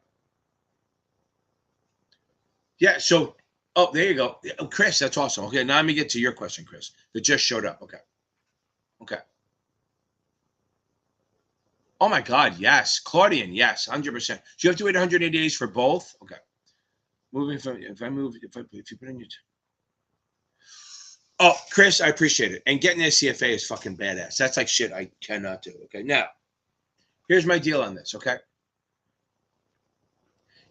Yeah. So, oh, there you go. Oh, Chris, that's awesome. Okay. Now let me get to your question, Chris, that just showed up. Okay. Okay. Oh my God. Yes. Claudian. Yes. 100%. So you have to wait 180 days for both. Okay. Moving from, if you put in your, oh, Chris, I appreciate it. And getting a CFA is fucking badass. That's like shit I cannot do. Okay. Now, here's my deal on this. Okay.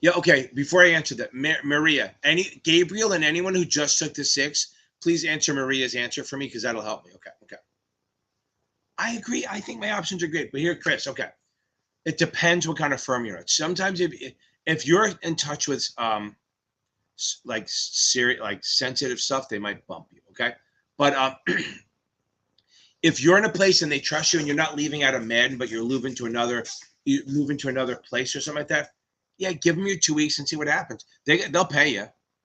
Yeah. Okay. Before I answer that, Maria, Gabriel and anyone who just took the 6, please answer Maria's answer for me, because that'll help me. Okay. Okay. I agree. I think my options are great. But here, Chris, okay. It depends what kind of firm you're at. Sometimes if you're in touch with like sensitive stuff, they might bump you. Okay. But if you're in a place and they trust you and you're not leaving out of Madden, but you're moving to another place or something like that, yeah, give them your 2 weeks and see what happens. They'll pay you.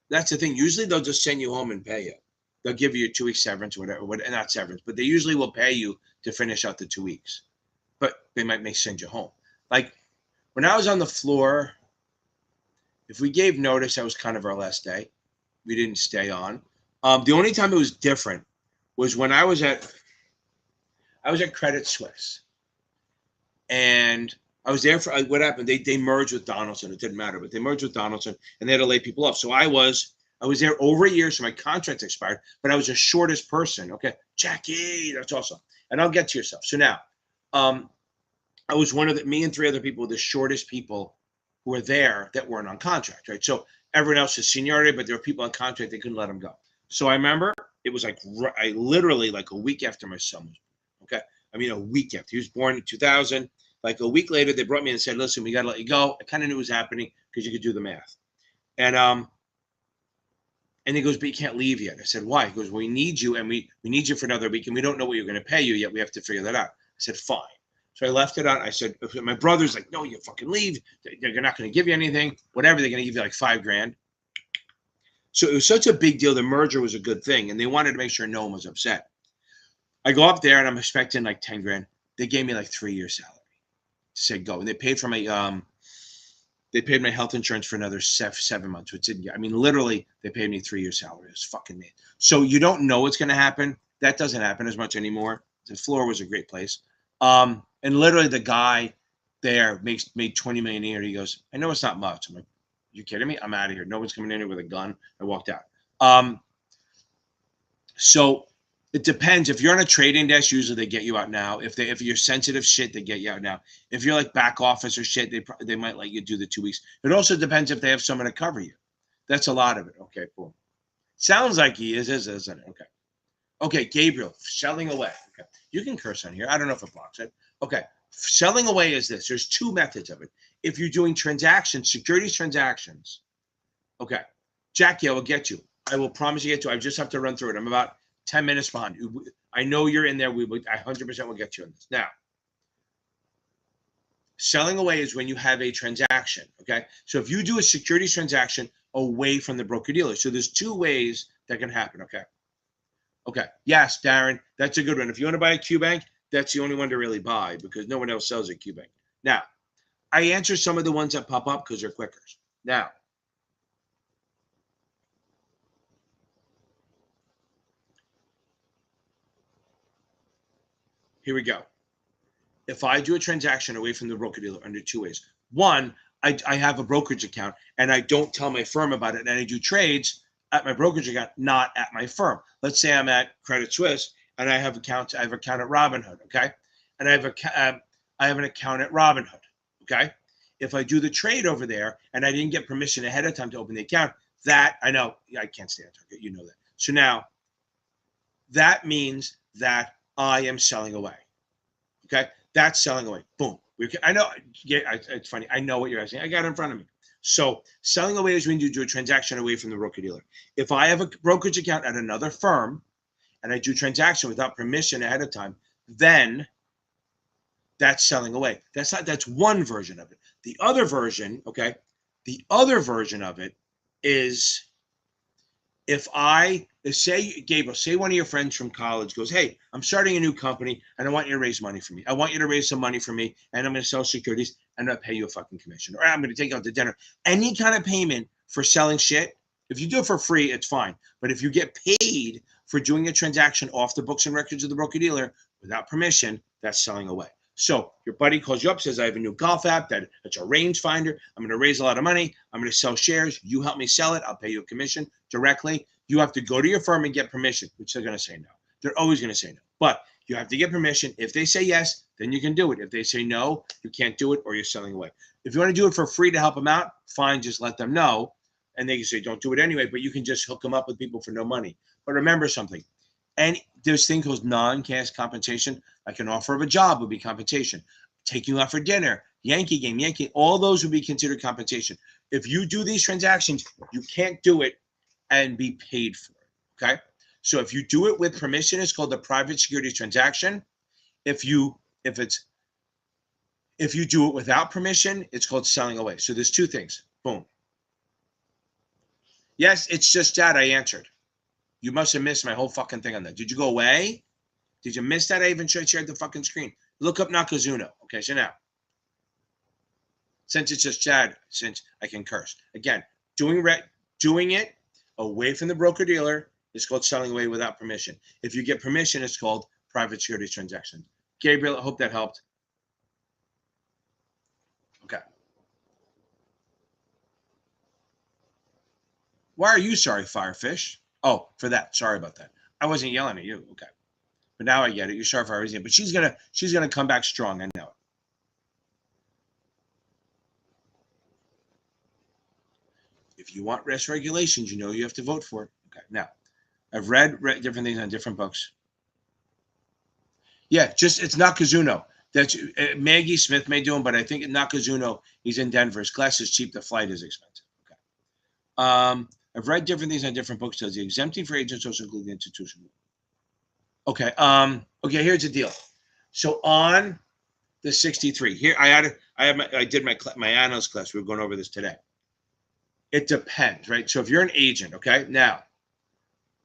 That's the thing. Usually they'll just send you home and pay you. They'll give you your 2 weeks severance or whatever, not severance, but they usually will pay you to finish out the 2 weeks. But they might send you home. Like when I was on the floor, if we gave notice, that was kind of our last day. We didn't stay on. The only time it was different was when I was at Credit Suisse, and I was there for what happened. They merged with Donaldson. It didn't matter, but they merged with Donaldson, and they had to lay people off. So I was there over a year, so my contract expired, but I was the shortest person. Okay, Jackie, that's awesome. And I'll get to yourself. So now, I was one of me and 3 other people were the shortest people who were there that weren't on contract, right? So everyone else is seniority, but there were people on contract, they couldn't let them go. So I remember it was like, I literally like a week after my son was born, okay? I mean, a week after. He was born in 2000. Like a week later, they brought me in and said, listen, we got to let you go. I kind of knew it was happening because you could do the math. And he goes, but you can't leave yet. I said, why? He goes, well, we need you, and we need you for another week, and we don't know what you're going to pay you yet. We have to figure that out. I said, fine. So I left it on. I said, my brother's like, no, you fucking leave. They're not going to give you anything. Whatever, they're going to give you like $5,000. So it was such a big deal. The merger was a good thing, and they wanted to make sure no one was upset. I go up there, and I'm expecting like $10,000. They gave me like 3 years salary. Said go, and they paid for my health insurance for another 7 months, which didn't. I mean, literally, they paid me 3 years salary. It's fucking me. So you don't know what's going to happen. That doesn't happen as much anymore. The floor was a great place. And And literally the guy there made 20 million a year. He goes, I know it's not much. I'm like, you kidding me? I'm out of here. No one's coming in here with a gun. I walked out. So it depends. If you're on a trading desk, usually they get you out now. If you're sensitive shit, they get you out now. If you're like back office or shit, they might let you do the 2 weeks. It also depends if they have someone to cover you. That's a lot of it. Okay, cool. Sounds like he is, isn't it? Okay. Okay, Gabriel, selling away. Okay. You can curse on here. I don't know if it blocks it. Okay. Selling away is this. There's two methods of it. If you're doing transactions, securities transactions. Okay. Jackie, I will get you. I will promise you get to. I just have to run through it. I'm about 10 minutes behind. I know you're in there. I 100% will get you on this. Now, selling away is when you have a transaction. Okay. So if you do a securities transaction away from the broker dealer. So there's two ways that can happen. Okay. Okay. Yes, Darren, that's a good one. If you want to buy a QBank, that's the only one to really buy because no one else sells a QBank. Now, I answer some of the ones that pop up because they're quicker. Now, here we go. If I do a transaction away from the broker dealer under two ways. One, I have a brokerage account and I don't tell my firm about it and I do trades at my brokerage account, not at my firm. Let's say I'm at Credit Suisse and I have account at Robinhood, okay? And I have an account at Robinhood, okay? If I do the trade over there and I didn't get permission ahead of time to open the account, that I know I can't stand it. You know that. So now that means that I am selling away. Okay, that's selling away. Boom. I know. Yeah, it's funny. I know what you're asking. I got it in front of me. So selling away is when you do a transaction away from the broker dealer. If I have a brokerage account at another firm and I do transaction without permission ahead of time, then that's selling away. That's one version of it. The other version, okay, the other version of it is if say, Gabriel, say one of your friends from college goes, hey, I'm starting a new company and I want you to raise money for me. I want you to raise some money for me and I'm going to sell securities and I'll pay you a fucking commission or I'm going to take you out to dinner. Any kind of payment for selling shit, if you do it for free, it's fine. But if you get paid for doing a transaction off the books and records of the broker dealer without permission, that's selling away. So your buddy calls you up, says, I have a new golf app that's a range finder. I'm going to raise a lot of money. I'm going to sell shares. You help me sell it. I'll pay you a commission directly. You have to go to your firm and get permission, which they're going to say no. They're always going to say no. But you have to get permission. If they say yes, then you can do it. If they say no, you can't do it or you're selling away. If you want to do it for free to help them out, fine, just let them know. And they can say, don't do it anyway, but you can just hook them up with people for no money. But remember something. And there's thing called non-cash compensation. Like an offer of a job would be compensation. Taking you out for dinner, Yankee game, all those would be considered compensation. If you do these transactions, you can't do it and be paid for it, okay? So if you do it with permission, it's called the private securities transaction. If you do it without permission, it's called selling away. So there's two things. Boom. Yes, it's just that I answered. You must have missed my whole fucking thing on that. Did you go away? Did you miss that? I even shared the fucking screen. Look up Nakazuno. Okay, so now, since it's just Chad, since I can curse. Again, doing it away from the broker dealer is called selling away without permission. If you get permission, it's called private securities transaction. Gabriel, I hope that helped. Okay. Why are you sorry, Firefish? Oh, for that. Sorry about that. I wasn't yelling at you. Okay. But now I get it. You're sorry for everything. But she's gonna come back strong. I know it. If you want risk regulations, you know you have to vote for it. Okay. Now, I've read different things on different books. Yeah, just it's Nakazuno. That's Maggie Smith may do them, but I think Nakazuno, he's in Denver. His class is cheap. The flight is expensive. Okay. I've read different things on different books. Does the exempting for agents also include the institution? Okay. Okay. Here's the deal. So on the 63 here, I did my analyst class. We were going over this today. It depends, right? So if you're an agent, okay. Now,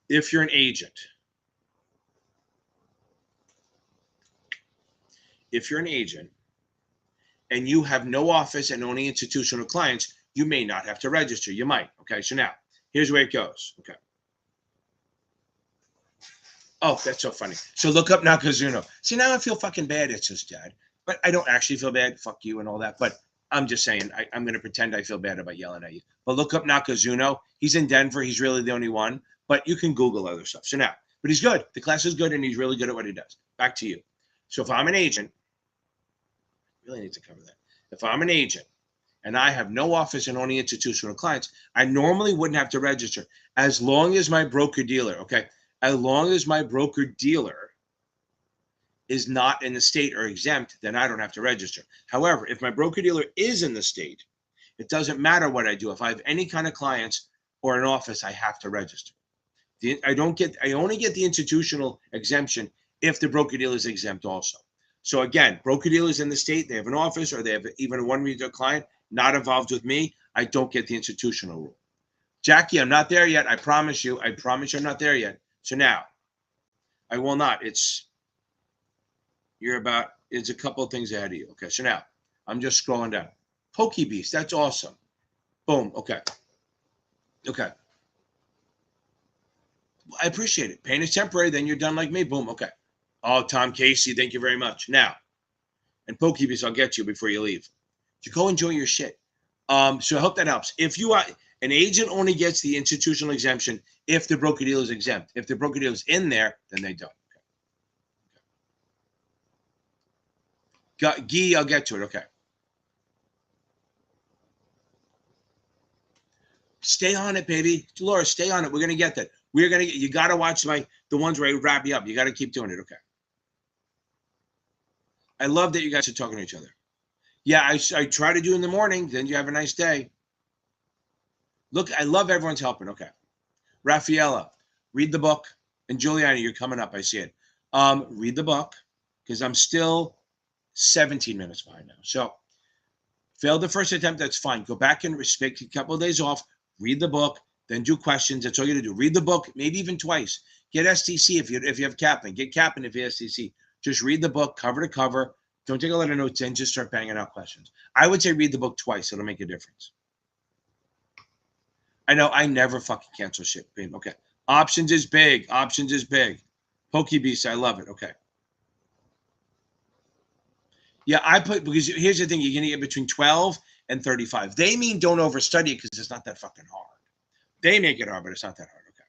if you're an agent, and you have no office and only institutional clients, you may not have to register. You might. Okay. So now, here's where it goes. Okay. Oh, that's so funny. So look up Nakazuno. See, now I feel fucking bad. It's just Dad. but I don't actually feel bad. Fuck you and all that. But I'm just saying, I'm going to pretend I feel bad about yelling at you. But look up Nakazuno. He's in Denver. He's really the only one. But you can Google other stuff. So now, but he's good. The class is good, and he's really good at what he does. Back to you. So if I'm an agent, really need to cover that. If I'm an agent and I have no office and only institutional clients, I normally wouldn't have to register as long as my broker-dealer, okay, as long as my broker-dealer is not in the state or exempt, then I don't have to register. However, if my broker-dealer is in the state, it doesn't matter what I do. If I have any kind of clients or an office, I have to register. I only get the institutional exemption if the broker-dealer is exempt also. So again, broker-dealers in the state, they have an office or they have even one retail client not involved with me, I don't get the institutional rule. Jackie, I'm not there yet. I promise you. I promise you I'm not there yet. So now, I will not. It's a couple of things ahead of you. Okay, so now, I'm just scrolling down. Pokebeast, that's awesome. Boom, okay. Okay. I appreciate it. Pain is temporary, then you're done like me. Boom, okay. Oh, Tom Casey, thank you very much. Now, and Pokebeast, I'll get you before you leave. So go enjoy your shit. So I hope that helps. If you are an agent, only gets the institutional exemption if the broker dealer is exempt. If the broker dealer is in there, then they don't. Okay. Guy, I'll get to it. Okay. Stay on it, baby. Laura, stay on it. We're gonna get that. You gotta watch the ones where I wrap you up. You gotta keep doing it. Okay. I love that you guys are talking to each other. Yeah, I try to do in the morning. Then you have a nice day. Look, I love everyone's helping. Okay. Raffaella, read the book. And Juliana, you're coming up. I see it. Read the book because I'm still 17 minutes behind now. So failed the first attempt. That's fine. Go back and respect a couple of days off. Read the book. Then do questions. That's all you got to do. Read the book, maybe even twice. Get STC if you have Kaplan. Get Kaplan if you have STC. Just read the book cover to cover. Don't take a lot of notes and just start banging out questions. I would say read the book twice. It'll make a difference. I know I never fucking cancel shit. Okay. Options is big. Options is big. Pokebeast, I love it. Okay. Yeah, because here's the thing. You're going to get between 12 and 35. They mean don't overstudy it because it's not that fucking hard. They make it hard, but it's not that hard. Okay.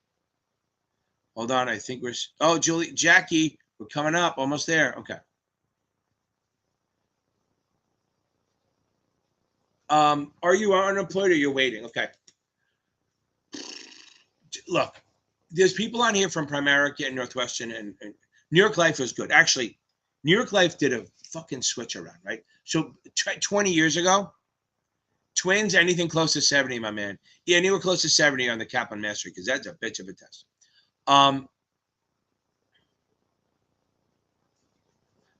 Hold on. I think Jackie, we're coming up. Almost there. Okay. Are you unemployed or you're waiting? Okay. Look, there's people on here from Primerica and Northwestern and New York Life was good. Actually, New York Life did a fucking switch around, right? So 20 years ago, Twins, anything close to 70, my man. Yeah, anywhere close to 70 on the Kaplan Mastery because that's a bitch of a test.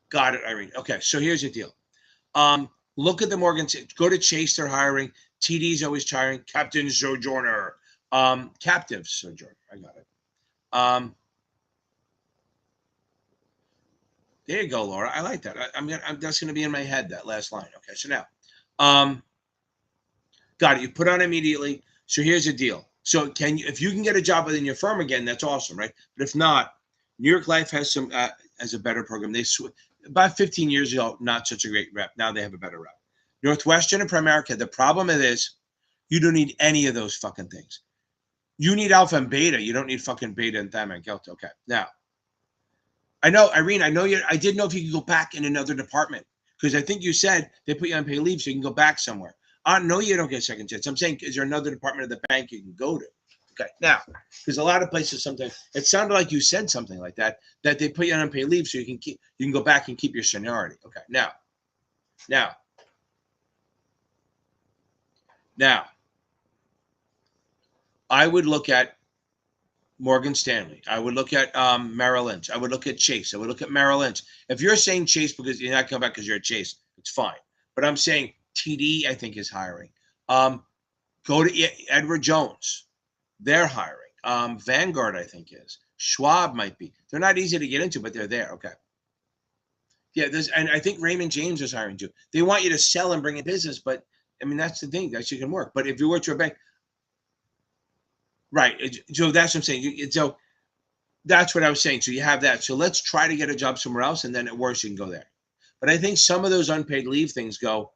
Got it, Irene. Okay, so here's the deal. Look at the Morgan. Go to Chase. They're hiring. TD's always hiring. Captain Sojourner. Captive Sojourner. I got it. There you go, Laura. I like that. That's gonna be in my head. That last line. Okay. So now, got it. You put on immediately. So here's the deal. So if you can get a job within your firm again, that's awesome, right? But if not, New York Life has a better program. About 15 years ago, not such a great rep. Now they have a better rep. Northwestern and Primerica, the problem is you don't need any of those fucking things. You need alpha and beta. You don't need fucking beta and theta and delta. Okay. Now, I know, Irene, I didn't know if you could go back in another department because I think you said they put you on pay leave so you can go back somewhere. No, you don't get a second chance. I'm saying, is there another department of the bank you can go to? Okay. Now, because a lot of places sometimes it sounded like you said something like that they put you on unpaid leave so you can go back and keep your seniority. Okay. Now, I would look at Morgan Stanley. I would look at Merrill Lynch. I would look at Chase. I would look at Merrill Lynch. If you're saying Chase because you're not coming back because you're at Chase, it's fine. But I'm saying TD, I think, is hiring. Go to Edward Jones. They're hiring. Vanguard, I think, is. Schwab might be. They're not easy to get into, but they're there. Okay. Yeah, and I think Raymond James is hiring too. They want you to sell and bring in business, but I mean that's the thing. That shit can work. But if you work to a bank, right? So that's what I'm saying. So that's what I was saying. So you have that. So let's try to get a job somewhere else, and then at worst you can go there. But I think some of those unpaid leave things go,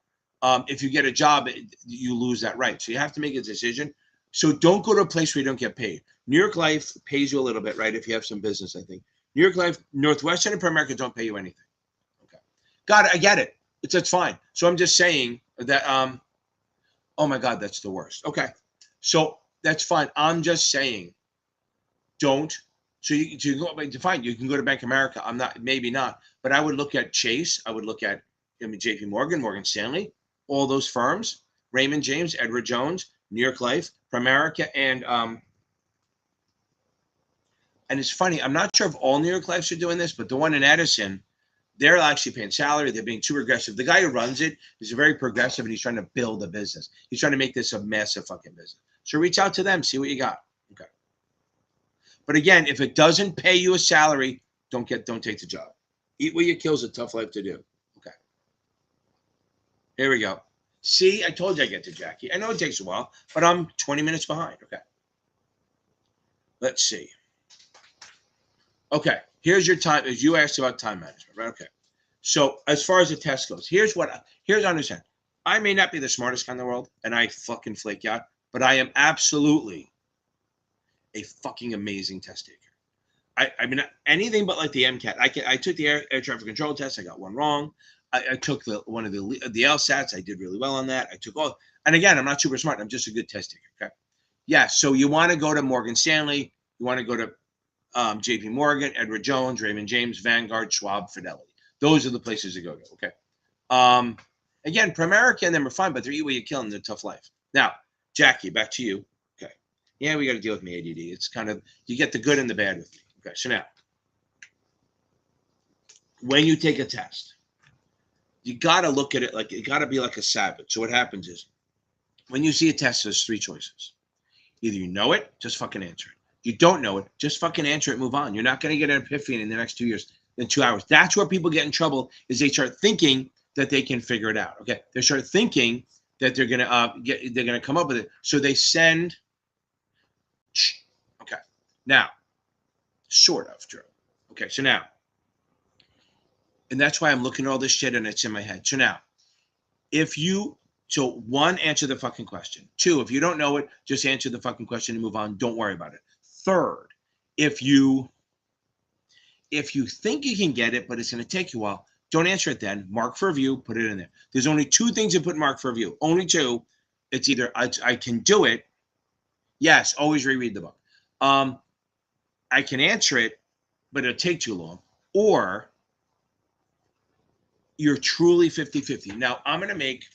if you get a job, you lose that right. So you have to make a decision. So don't go to a place where you don't get paid. New York Life pays you a little bit, right? If you have some business, I think. New York Life, Northwestern and Primerica don't pay you anything. Okay. God, I get it. That's fine. So I'm just saying that, oh my God, that's the worst. Okay. So that's fine. I'm just saying, don't. So you go, fine, you can go to Bank of America. I'm not, maybe not, but I would look at Chase. I would look at, JP Morgan, Morgan Stanley, all those firms, Raymond James, Edward Jones, New York Life, Primerica, and it's funny, I'm not sure if all New York Lifes are doing this, but the one in Edison, they're actually paying salary. They're being too aggressive. The guy who runs it is very progressive, and he's trying to build a business. He's trying to make this a massive fucking business. So reach out to them, see what you got. Okay. But again, if it doesn't pay you a salary, don't take the job. Eat what you kill is a tough life to do. Okay. Here we go. See, I told you I get to Jackie. I know it takes a while, but I'm 20 minutes behind. Okay. Let's see. Okay, here's your time. As you asked about time management, right? Okay. So as far as the test goes, here's understand. I may not be the smartest guy in the world, and I fucking flake out, but I am absolutely a fucking amazing test taker. I mean, anything but like the MCAT. I took the air traffic control test. I got one wrong. I took one of the LSATs. I did really well on that. I took all. And again, I'm not super smart. I'm just a good test taker. Okay. Yeah. So you want to go to Morgan Stanley. You want to go to JP Morgan, Edward Jones, Raymond James, Vanguard, Schwab, Fidelity. Those are the places to go to. Okay. Again, Primerica and them are fine, but they're eat what you kill and they're tough life. Now, Jackie, back to you. Okay. Yeah, we got to deal with me ADD. It's kind of, you get the good and the bad with me. Okay. So now, when you take a test, you got to look at it like, it got to be like a savage. So what happens is, when you see a test, there's three choices. Either you know it, just fucking answer it. You don't know it, just fucking answer it, move on. You're not going to get an epiphany in the next 2 years, in 2 hours. That's where people get in trouble, is they start thinking that they can figure it out. Okay. They start thinking that they're going to come up with it. So they send, okay. Now, sort of, Drew. Okay. So now, and that's why I'm looking at all this shit and it's in my head. So now, so one, answer the fucking question. Two, if you don't know it, just answer the fucking question and move on. Don't worry about it. Third, if you think you can get it, but it's going to take you a while, don't answer it then. Mark for review, put it in there. There's only two things to put mark for review. Only two. It's either I can do it. Yes, always reread the book. I can answer it, but it'll take too long. Or you're truly 50-50. Now, I'm going to make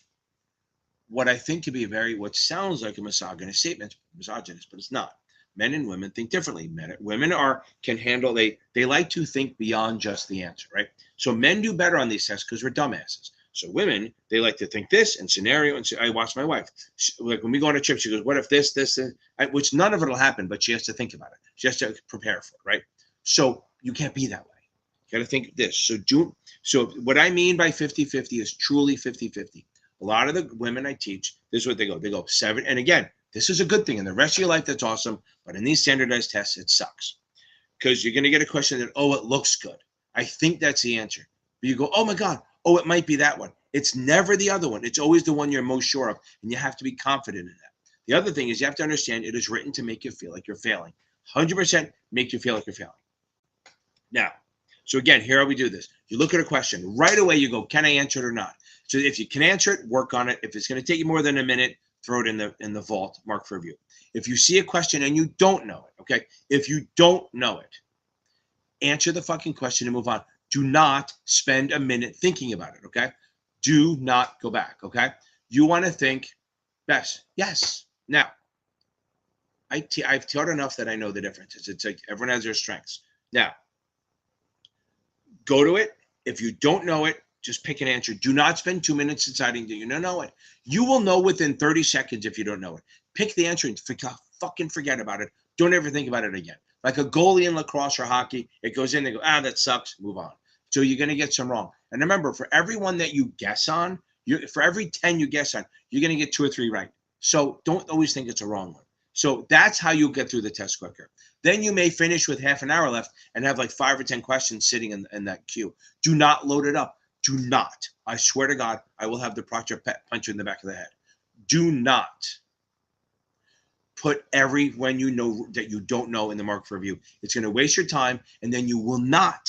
what I think to be what sounds like a misogynist statement, but it's not. Men and women think differently. Women can handle, they like to think beyond just the answer, right? So men do better on these tests because we're dumbasses. So women, they like to think this and scenario. And so I watch my wife, like when we go on a trip, she goes, what if this, which none of it will happen, but she has to think about it. She has to prepare for it, right? So you can't be that way. You got to think this. So what I mean by 50-50 is truly 50-50. A lot of the women I teach, this is what they go. They go 7. And again, this is a good thing. In the rest of your life, that's awesome. But in these standardized tests, it sucks. Because you're going to get a question that, oh, it looks good. I think that's the answer. But you go, oh my God, oh, it might be that one. It's never the other one. It's always the one you're most sure of. And you have to be confident in that. The other thing is you have to understand it is written to make you feel like you're failing. 100% make you feel like you're failing. Now, so again, here we do this. You look at a question. Right away, you go, can I answer it or not? So if you can answer it, work on it. If it's going to take you more than a minute, throw it in the vault, mark for review. If you see a question and you don't know it, okay? If you don't know it, answer the fucking question and move on. Do not spend a minute thinking about it, okay? Do not go back, okay? You want to think best. Yes. Now, I've taught enough that I know the differences. It's like everyone has their strengths. Now, go to it. If you don't know it, just pick an answer. Do not spend 2 minutes deciding that you don't know it. You will know within 30 seconds if you don't know it. Pick the answer and fucking forget about it. Don't ever think about it again. Like a goalie in lacrosse or hockey, it goes in, they go, that sucks, move on. So you're going to get some wrong. And remember, for every one that you guess on, for every 10 you guess on, you're going to get 2 or 3 right. So don't always think it's a wrong one. So that's how you'll get through the test quicker. Then you may finish with half an hour left and have like 5 or 10 questions sitting in that queue. Do not load it up. Do not, I swear to God, I will have the proctor punch you in the back of the head. Do not put everyone you know that you don't know in the mark for review. It's going to waste your time, and then you will not,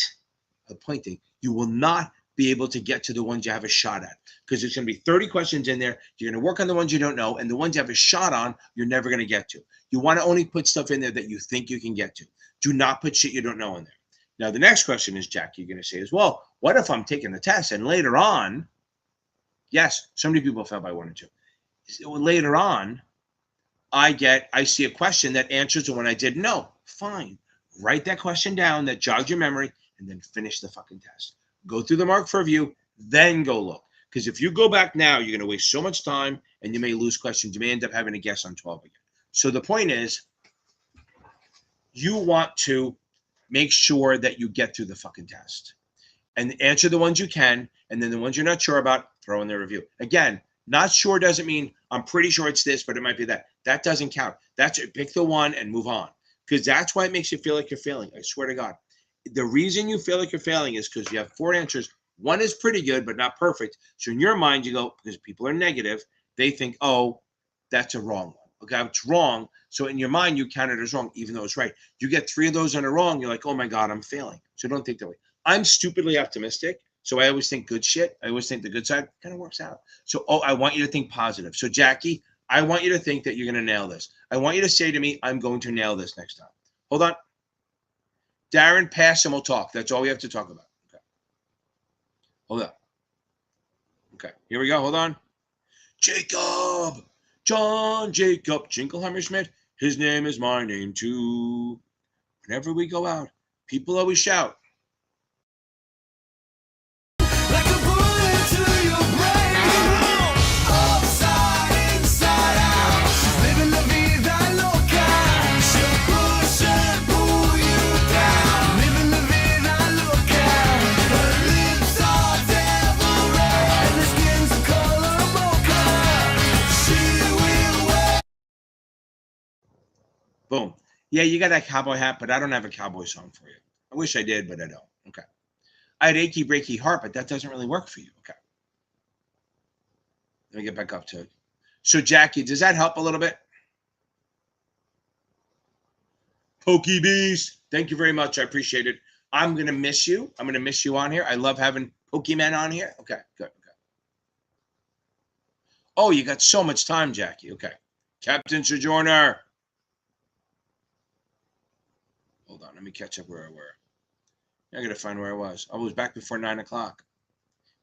you will not be able to get to the ones you have a shot at, because there's going to be 30 questions in there. You're going to work on the ones you don't know, and the ones you have a shot on, you're never going to get to. You want to only put stuff in there that you think you can get to. Do not put shit you don't know in there. Now, the next question is, Jack, you're going to say is, well, what if I'm taking the test and later on, yes, so many people fail by 1 or 2. So later on, I see a question that answers the one I didn't know. Fine. Write that question down that jogs your memory, and then finish the fucking test. Go through the mark for review, then go look. Because if you go back now, you're going to waste so much time, and you may lose questions. You may end up having to guess on 12 again. So the point is, you want to make sure that you get through the fucking test and answer the ones you can, and then the ones you're not sure about, throw in the review. Again, not sure doesn't mean I'm pretty sure it's this, but it might be that. That doesn't count. That's it. Pick the one and move on, because that's why it makes you feel like you're failing. I swear to God. The reason you feel like you're failing is because you have 4 answers. One is pretty good, but not perfect. So in your mind, you go, because people are negative, they think, oh, that's a wrong one. Okay, it's wrong. So in your mind, you count it as wrong, even though it's right. You get 3 of those in a wrong, you're like, oh my God, I'm failing. So don't think that way. I'm stupidly optimistic. So I always think good shit. I always think the good side kind of works out. So, I want you to think positive. So Jackie, I want you to think that you're going to nail this. I want you to say to me, I'm going to nail this next time. Hold on. Darren, pass and we'll talk. That's all we have to talk about. Okay. Hold on. Okay, here we go. Hold on. Jacob. John Jacob Jingleheimer-Schmidt. His name is my name too. Whenever we go out, people always shout. Like a bullet to your brain. Upside, inside out. Living la vida loca. She'll push and pull you down. Living la vida loca. Her lips are devil red, and her skin's the color of mocha. She will wear. Boom. Yeah, you got that cowboy hat, but I don't have a cowboy song for you. I wish I did, but I don't. Okay. I had achy breaky heart, but that doesn't really work for you. Okay. Let me get back up to it. So Jackie, does that help a little bit? Pokey Beast, thank you very much. I appreciate it. I'm going to miss you. I'm going to miss you on here. I love having Pokemon on here. Okay, good. Okay. Oh, you got so much time, Jackie. Okay. Captain Sojourner. Hold on. Let me catch up where I were. I got to find where I was. I was back before 9 o'clock.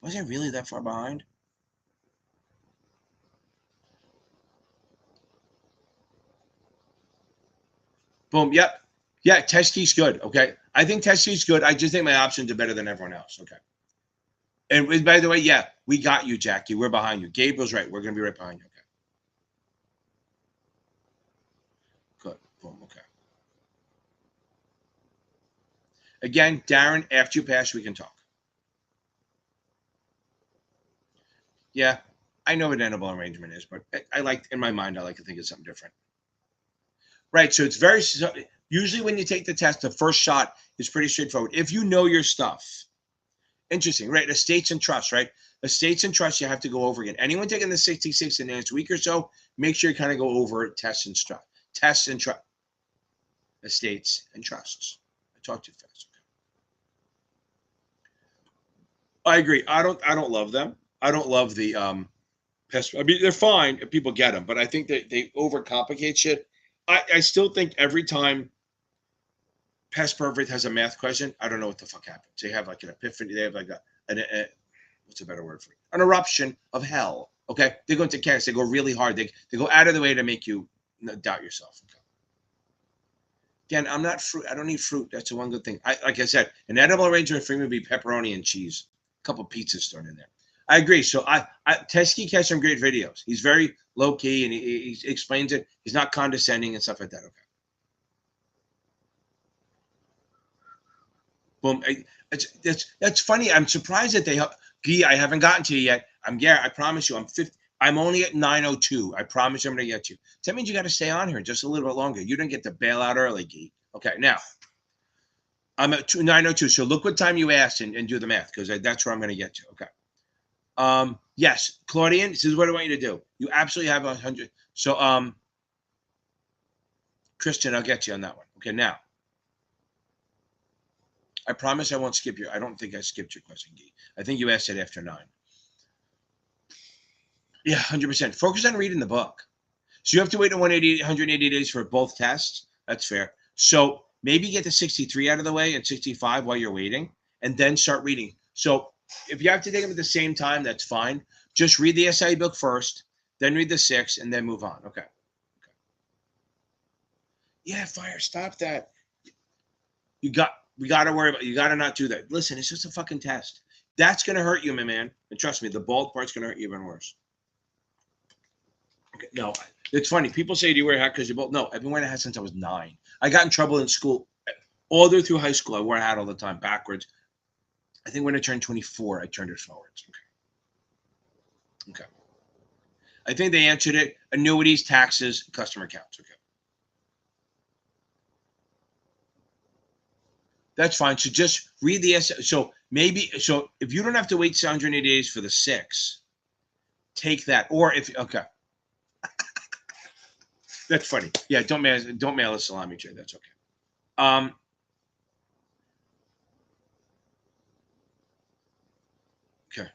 Was I really that far behind? Boom. Yep. Yeah. Test key's good. Okay. I think test key's good. I just think my options are better than everyone else. Okay. And by the way, yeah, we got you, Jackie. We're behind you. Gabriel's right. We're going to be right behind you. Okay. Good. Boom. Okay. Again, Darren, after you pass, we can talk. Yeah, I know what edible arrangement is, but I like, in my mind, I like to think it's something different. Right, so it's very, usually when you take the test, the first shot is pretty straightforward. If you know your stuff. Interesting, right? Estates and trusts, right? Estates and trusts, you have to go over again. Anyone taking the 66 in the next week or so, make sure you kind of go over tests and trust. Tests and trust. Estates and trusts. I talked too fast. I agree. I don't love them. I don't love the pest. I mean, they're fine if people get them, but I think that they overcomplicate shit. I still think every time Pest Perfect has a math question, I don't know what the fuck happens. They have like an epiphany. They have like what's a better word for it? An eruption of hell. Okay, they go into chaos. They go really hard. They go out of the way to make you doubt yourself. Okay. Again, I'm not fruit. I don't need fruit. That's the one good thing. Like I said, an edible arrangement for me would be pepperoni and cheese. A couple pizzas thrown in there. I agree. So Teskey has some great videos. He's very low key and he explains it. He's not condescending and stuff like that. Okay. Boom. That's funny. I'm surprised that they. Guy, I haven't gotten to you yet. I promise you. I'm only at 9:02. I promise I'm going to get you. That means you got to stay on here just a little bit longer. You didn't get to bail out early, Guy. Okay. Now, I'm at 9:02. So look what time you asked and do the math, because that's where I'm going to get to. Okay. Yes, Claudian, this is what I want you to do. You absolutely have 100. So, Christian, I'll get you on that one. Okay, now. I promise I won't skip I don't think I skipped your question, Guy. I think you asked it after 9. Yeah, 100%. Focus on reading the book. So you have to wait 180 days for both tests. That's fair. So maybe get the 63 out of the way and 65 while you're waiting, and then start reading. So if you have to take them at the same time, that's fine. Just read the SIE book first, then read the 6, and then move on. Okay. Yeah, fire, stop that. We got to worry about, you got to not do that. Listen, it's just a fucking test. That's going to hurt you, my man. And trust me, the bald part's going to hurt you even worse. Okay, no, it's funny. People say, do you wear a hat because you're bald? No, I've been wearing a hat since I was 9. I got in trouble in school. All the way through high school, I wore a hat all the time, backwards. I think when I turned 24, I turned it forwards. Okay. I think they answered it. Annuities, taxes, customer accounts. Okay. That's fine. So just read the essay. So if you don't have to wait 780 days for the 6, take that. Or if, okay. That's funny. Yeah, don't mail a salami tray. That's okay. Okay.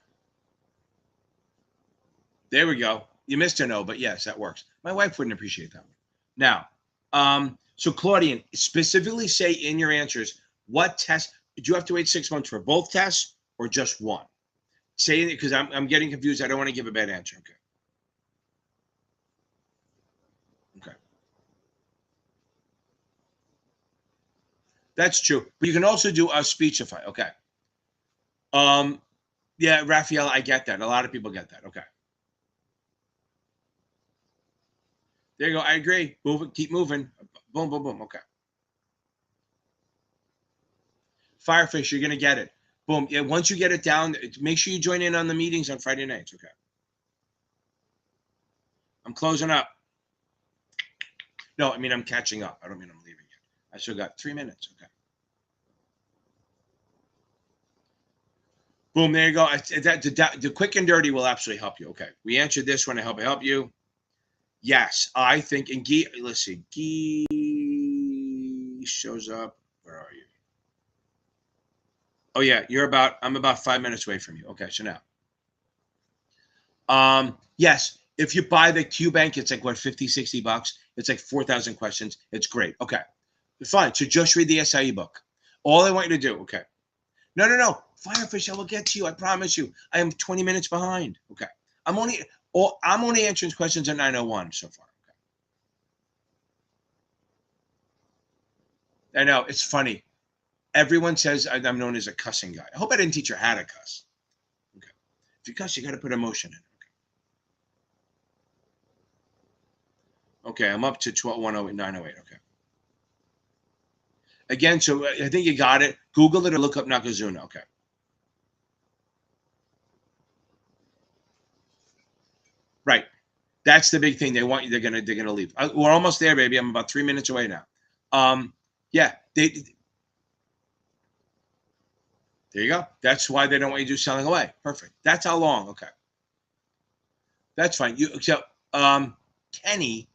There we go. You missed a no, but yes, that works. My wife wouldn't appreciate that one. Now, so Claudian, specifically say in your answers, what test, do you have to wait 6 months for both tests or just one? Say it, because I'm getting confused. I don't want to give a bad answer. Okay. Okay. That's true. But you can also do a Speechify. Okay. Yeah, Raphael, I get that. A lot of people get that. Okay. There you go. I agree. Move it. Keep moving. Boom, boom, boom. Okay. Firefish, you're going to get it. Boom. Yeah, once you get it down, make sure you join in on the meetings on Friday nights. Okay. I'm closing up. No, I mean, I'm catching up. I don't mean I'm leaving yet. I still got 3 minutes. Okay. Boom. There you go. The quick and dirty will absolutely help you. Okay. We answered this one. I hope I help you. Yes, I think. And Guy, let's see. Guy shows up. Where are you? Oh yeah, I'm about 5 minutes away from you. Okay, so now, yes, if you buy the Q Bank, it's like what, 50, 60 bucks. It's like 4,000 questions. It's great. Okay, fine. So just read the SIE book. All I want you to do. Okay. No. Firefish, I will get to you. I promise you. I am 20 minutes behind. Okay. I'm only answering questions at 9:01 so far. Okay. I know, it's funny. Everyone says I'm known as a cussing guy. I hope I didn't teach her how to cuss. Okay. If you cuss, you got to put emotion in. Okay, I'm up to 908. Okay. Again, so I think you got it. Google it or look up Nakazuna. Okay. Right. That's the big thing. They want you. They're gonna leave. We're almost there, baby. I'm about 3 minutes away now. Yeah. There you go. That's why they don't want you to do selling away. Perfect. That's how long. Okay. That's fine. Kenny.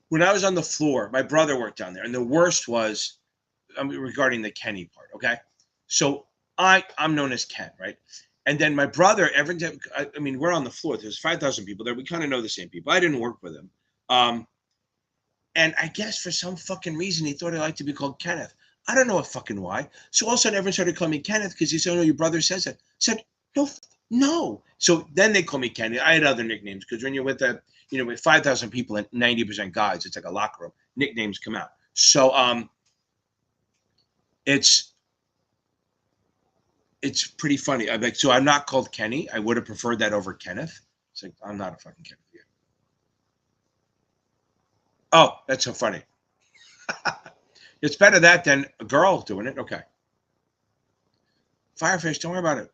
When I was on the floor, my brother worked down there, and the worst was regarding the Kenny part. Okay. So I'm known as Ken, right? And then my brother, every time, I mean, we're on the floor. There's 5,000 people there. We kind of know the same people. I didn't work with him. And I guess for some fucking reason, he thought I liked to be called Kenneth. I don't know what fucking why. So all of a sudden, everyone started calling me Kenneth because he said, "Oh, your brother says it." I said, no. So then they call me Kenny. I had other nicknames because when you're with with 5,000 people and 90% guys, it's like a locker room. Nicknames come out. So it's pretty funny. So I'm not called Kenny. I would have preferred that over Kenneth. It's like, I'm not a fucking Kenneth. Yeah. Oh, that's so funny. It's better that than a girl doing it. Okay. Firefish, don't worry about it.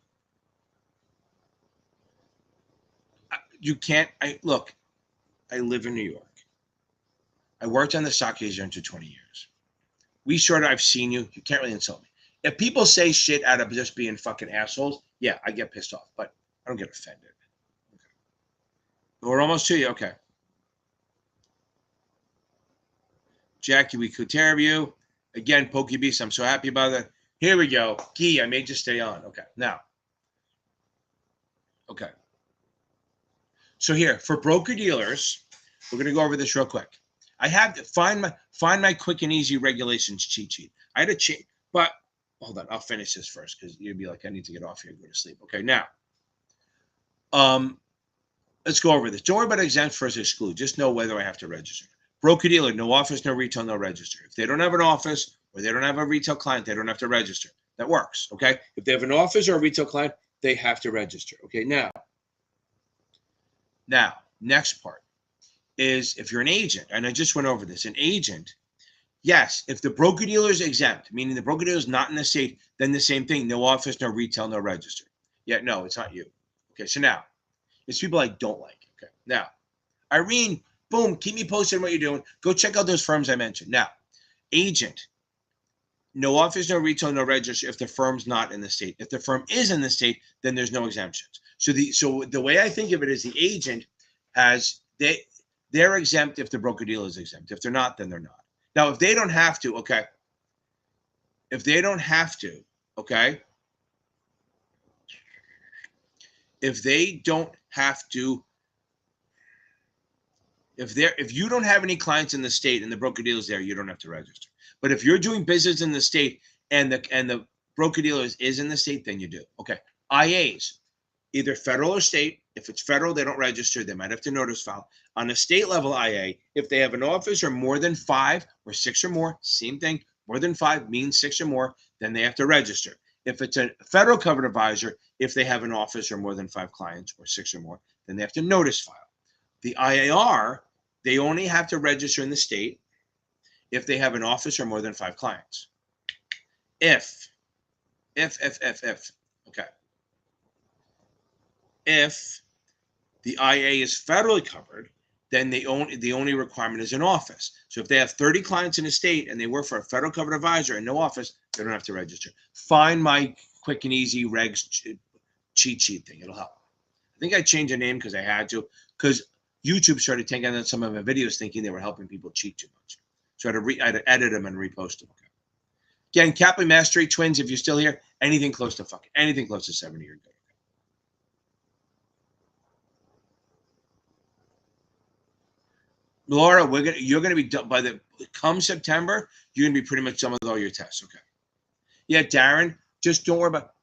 You can't. Look, I live in New York. I worked on the stock exchange for 20 years. I've seen you. You can't really insult me. If people say shit out of just being fucking assholes, yeah, I get pissed off, but I don't get offended. Okay. We're almost to you. Okay. Jackie, we could tear you. Again, Pokey Beast, I'm so happy about that. Here we go. Gee, I made you stay on. Okay. Now. Okay. So here, for broker-dealers, we're going to go over this real quick. I have to find my quick and easy regulations cheat sheet. I had to cheat, but hold on. I'll finish this first because you'd be like, I need to get off here and go to sleep. Okay, now, let's go over this. Don't worry about exempt versus exclude. Just know whether I have to register. Broker-dealer, no office, no retail, no register. If they don't have an office or they don't have a retail client, they don't have to register. That works, okay? If they have an office or a retail client, they have to register. Okay, now, next part is if you're an agent, and I just went over this, an agent, yes, if the broker-dealer is exempt, meaning the broker-dealer is not in the state, then the same thing, no office, no retail, no register. Yeah, no, it's not you. Okay, so now, it's people I don't like. Okay, now, Irene, boom, keep me posted on what you're doing. Go check out those firms I mentioned. Now, agent, no office, no retail, no register if the firm's not in the state. If the firm is in the state, then there's no exemptions. So the way I think of it is the agent has, they're exempt if the broker-dealer is exempt. If they're not, then they're not. Now, if they don't have to, okay. If they don't have to, okay. If they don't have to, if you don't have any clients in the state and the broker-dealer is there, you don't have to register. But if you're doing business in the state and the broker-dealer is in the state, then you do. Okay. IAs, either federal or state. If it's federal, they don't register. They might have to notice file. On a state level IA, if they have an office or more than 5 or 6 or more, same thing. More than 5 means 6 or more, then they have to register. If it's a federal covered advisor, if they have an office or more than 5 clients or 6 or more, then they have to notice file. The IAR, they only have to register in the state if they have an office or more than 5 clients. If, okay. If the IA is federally covered, then the only requirement is an office. So if they have 30 clients in a state and they work for a federal covered advisor and no office, they don't have to register. Find my quick and easy regs cheat sheet thing. It'll help. I think I changed the name because I had to, because YouTube started taking on some of my videos thinking they were helping people cheat too much. So I had to edit them and repost them. Okay. Again, Kaplan Mastery Twins, if you're still here, anything close to 70, you're good. Laura, you're gonna be done by come September. You're gonna be pretty much done with all your tests. Okay. Yeah, Darren, just don't worry about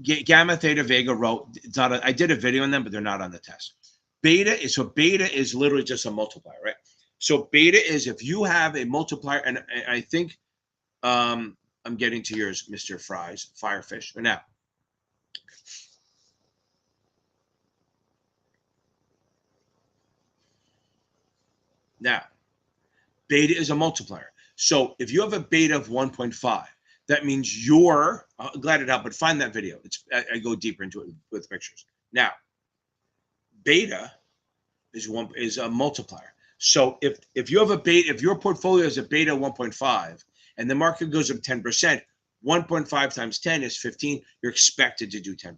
Gamma, Theta, Vega, Rho. It's not. I did a video on them, but they're not on the test. Beta is literally just a multiplier, right? So beta is if you have a multiplier, and I think I'm getting to yours, Mr. Firefish. But now, beta is a multiplier. So if you have a beta of 1.5, that means you're glad it helped, but find that video. I go deeper into it with pictures. Now, beta is a multiplier. So if you have a beta, if your portfolio is a beta 1.5 and the market goes up 10%, 1.5 times 10 is 15. You're expected to do 10%.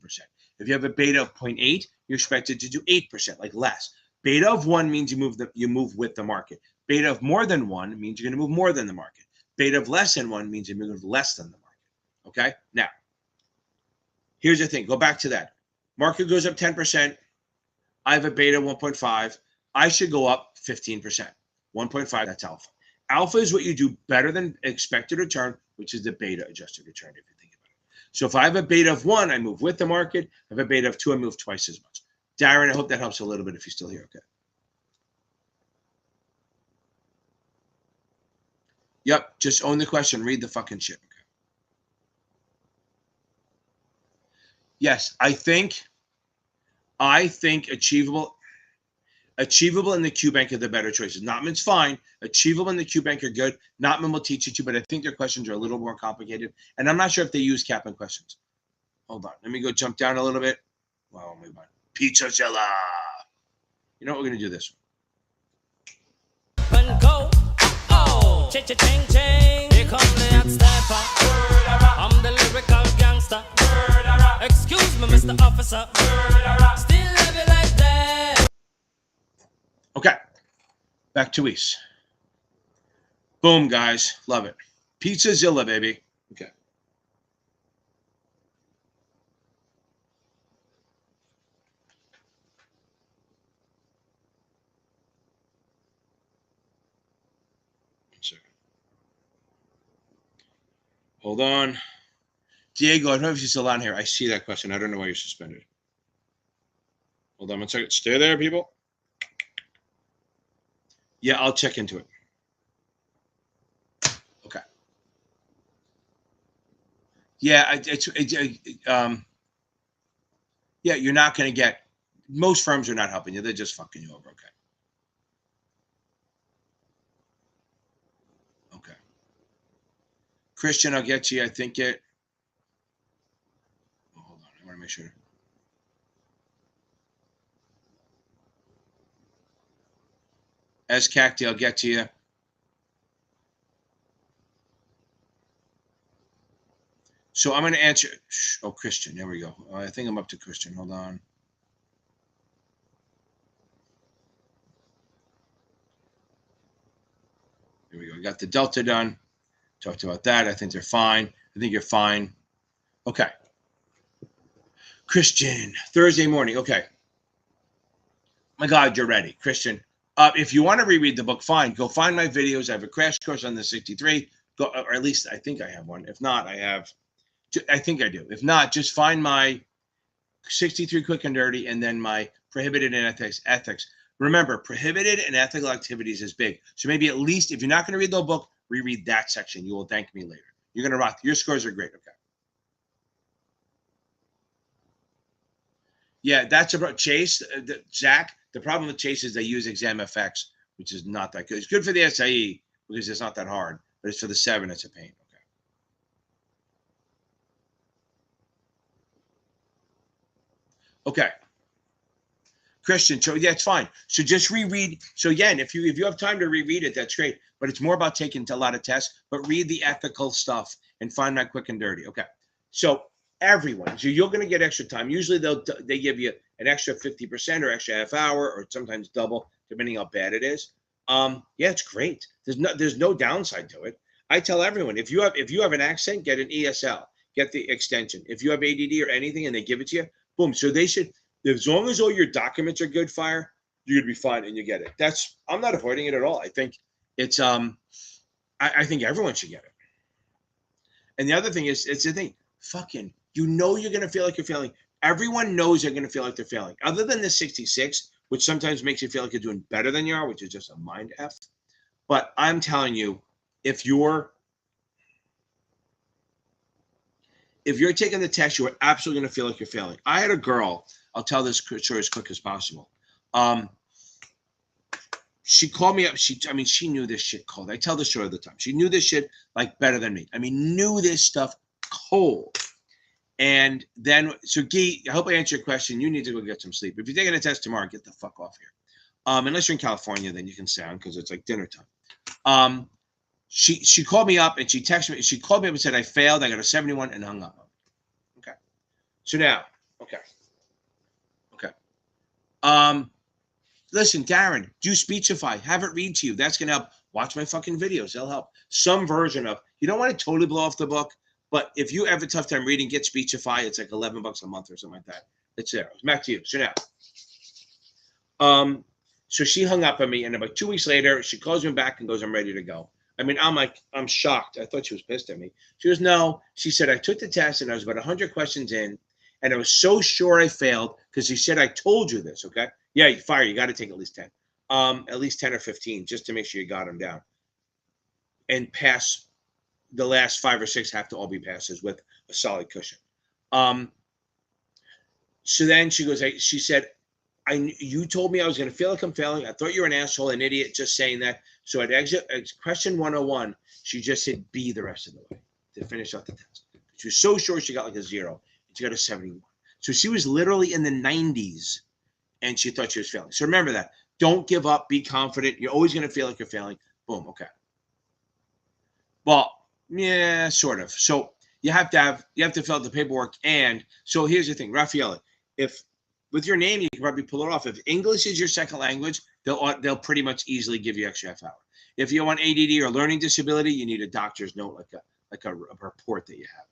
If you have a beta of 0.8, you're expected to do 8%, like less. Beta of 1 means you move with the market. Beta of more than 1 means you're going to move more than the market. Beta of less than 1 means you move less than the market. Okay. Now, here's the thing. Go back to that. Market goes up 10%. I have a beta 1.5. I should go up 15%. 1.5, that's alpha. Alpha is what you do better than expected return, which is the beta adjusted return, if you think about it. So if I have a beta of 1, I move with the market. If I have a beta of 2, I move twice as much. Darren, I hope that helps a little bit if you're still here. Okay. Yep. Just own the question. Read the fucking shit. Okay. Yes, I think achievable in the QBank are the better choices. Notman's fine. Achievable in the QBank are good. Notman will teach you to, but I think their questions are a little more complicated. And I'm not sure if they use Kaplan questions. Hold on. Let me go jump down a little bit. Well, move on. Pizzazilla. You know what? We're going to do this one. And go. Ching ching, here come the hot stepper. I'm the lyrical gangster. Excuse me, Mr. Officer. Still love it like that. Okay. Back to East. Boom, guys. Love it. Pizzazilla, baby. Okay. Hold on. Diego, I don't know if you're still on here. I see that question. I don't know why you're suspended. Hold on one second. Stay there, people. Yeah, I'll check into it. Okay. Yeah, yeah, you're not going to get, most firms are not helping you. They're just fucking you over. Okay. Okay. Christian, I'll get you. I think it. Oh, hold on. I want to make sure. As Cacti, I'll get to you. So I'm going to answer. Oh, Christian. There we go. I think I'm up to Christian. Hold on. Here we go. We got the Delta done. Talked about that. I think they're fine. I think you're fine. Okay. Christian, Thursday morning. Okay. My God, you're ready. Christian, if you want to reread the book, fine. Go find my videos. I have a crash course on the 63. Go, or at least I think I have one. If not, I think I do. If not, just find my 63 Quick and Dirty and then my Prohibited and Ethics. Remember, prohibited and ethical activities is big. So maybe at least if you're not going to read the whole book, reread that section. You will thank me later. You're going to rock. Your scores are great. Okay. Yeah, that's about Chase. Zach, the problem with Chase is they use ExamFX, which is not that good. It's good for the SIE because it's not that hard, but it's for the 7, it's a pain. Okay. Christian, so yeah, it's fine. So just reread. So again, if you have time to reread it, that's great. But it's more about taking a lot of tests. But read the ethical stuff and find that Quick and Dirty. Okay. So everyone, so you're going to get extra time. Usually they give you an extra 50% or extra half hour or sometimes double, depending how bad it is. Yeah, it's great. There's no downside to it. I tell everyone, if you have an accent, get an ESL, get the extension. If you have ADD or anything and they give it to you, boom. So they should. As long as all your documents are good, fire, you're gonna be fine and you get it. I'm not avoiding it at all. I think it's I think everyone should get it. And the other thing is, it's the thing, fucking, you're gonna feel like you're failing. Everyone knows they're gonna feel like they're failing. Other than the 66, which sometimes makes you feel like you're doing better than you are, which is just a mind F. But I'm telling you, if you're taking the test, you are absolutely gonna feel like you're failing. I had a girl. I'll tell this story as quick as possible. She called me up. She knew this shit cold. I tell this story all the time. She knew this shit like better than me. Knew this stuff cold. And then, so Guy, I hope I answered your question. You need to go get some sleep. If you're taking a test tomorrow, get the fuck off here. Unless you're in California, then you can sound because it's like dinner time. She called me up and she texted me. She called me up and said, I failed. I got a 71 and hung up. Okay. So now, okay. Listen, Darren, do Speechify. Have it read to you. That's going to help. Watch my fucking videos. They'll help. Some version of, you don't want to totally blow off the book, but if you have a tough time reading, get Speechify. It's like $11 a month or something like that. It's there. Back to you. So now, so she hung up on me, and about 2 weeks later, she calls me back and goes, I'm ready to go. I'm shocked. I thought she was pissed at me. She goes, no. She said, I took the test, and I was about 100 questions in, and I was so sure I failed because she said, I told you this, okay? Yeah, you got to take at least 10. At least 10 or 15 just to make sure you got them down. And pass the last 5 or 6 have to all be passes with a solid cushion. So then she goes, she said, you told me I was going to feel like I'm failing. I thought you were an asshole, an idiot, just saying that. So at question 101, she just said B the rest of the way to finish out the test. She was so sure she got like a 0. She got a 71. So she was literally in the 90s and she thought she was failing. So remember that. Don't give up. Be confident. You're always going to feel like you're failing. Boom. Okay. Well, yeah, sort of. So you have to fill out the paperwork. And so here's the thing, Raffaella, if with your name, you can probably pull it off. If English is your second language, they'll pretty much easily give you extra half hour. If you want ADD or learning disability, you need a doctor's note, like a report that you have.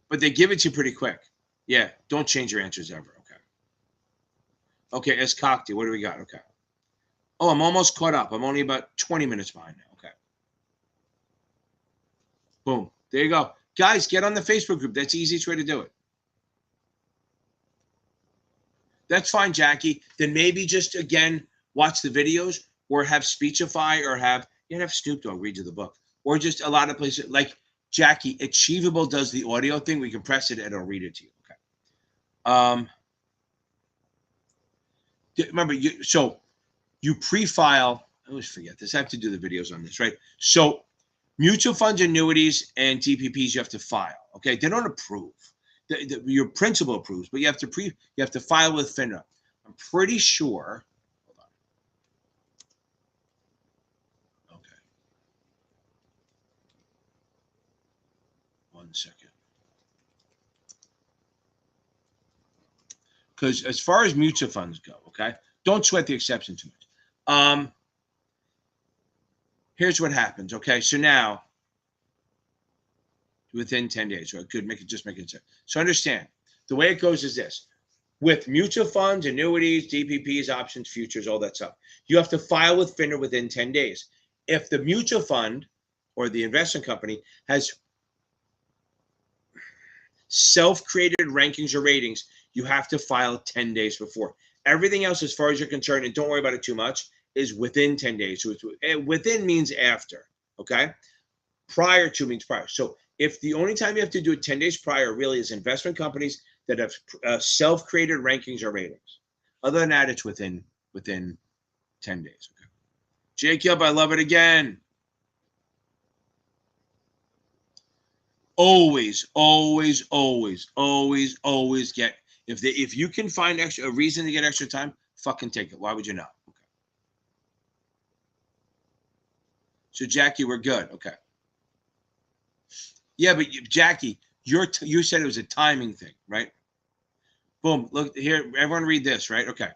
But they give it to you pretty quick. Yeah, don't change your answers ever. Okay. Okay, as cocktail, what do we got? Okay. Oh, I'm almost caught up. I'm only about 20 minutes behind now. Okay. Boom. There you go. Guys, get on the Facebook group. That's the easiest way to do it. That's fine, Jackie. Then maybe just, again, watch the videos or have Speechify or have Snoop Dogg read you the book. Or just a lot of places like Jackie, Achievable does the audio thing. We can press it and it'll read it to you. Okay. Remember, you pre-file. I always forget this. I have to do the videos on this, right? So mutual funds, annuities, and DPPs you have to file. Okay, they don't approve. Your principal approves, but you have to file with FINRA. I'm pretty sure. Hold on. Okay. 1 second. Because as far as mutual funds go, okay, don't sweat the exception too much. Here's what happens. Okay, so now within 10 days, right? Good, just make it. So understand the way it goes is this: with mutual funds, annuities, DPPs, options, futures, all that stuff, you have to file with FINRA within 10 days. If the mutual fund or the investment company has self-created rankings or ratings, you have to file 10 days before. Everything else, as far as you're concerned, and don't worry about it too much, is within 10 days. So within means after, okay? Prior to means prior. So if the only time you have to do it 10 days prior really is investment companies that have self-created rankings or ratings. Other than that, it's within 10 days. Okay. Jacob, I love it again. Always get, if you can find a reason to get extra time, fucking take it. Why would you not? Okay. So Jackie, we're good. Okay. Yeah, but Jackie, you said it was a timing thing, right? Boom. Look here. Everyone read this, right? Okay.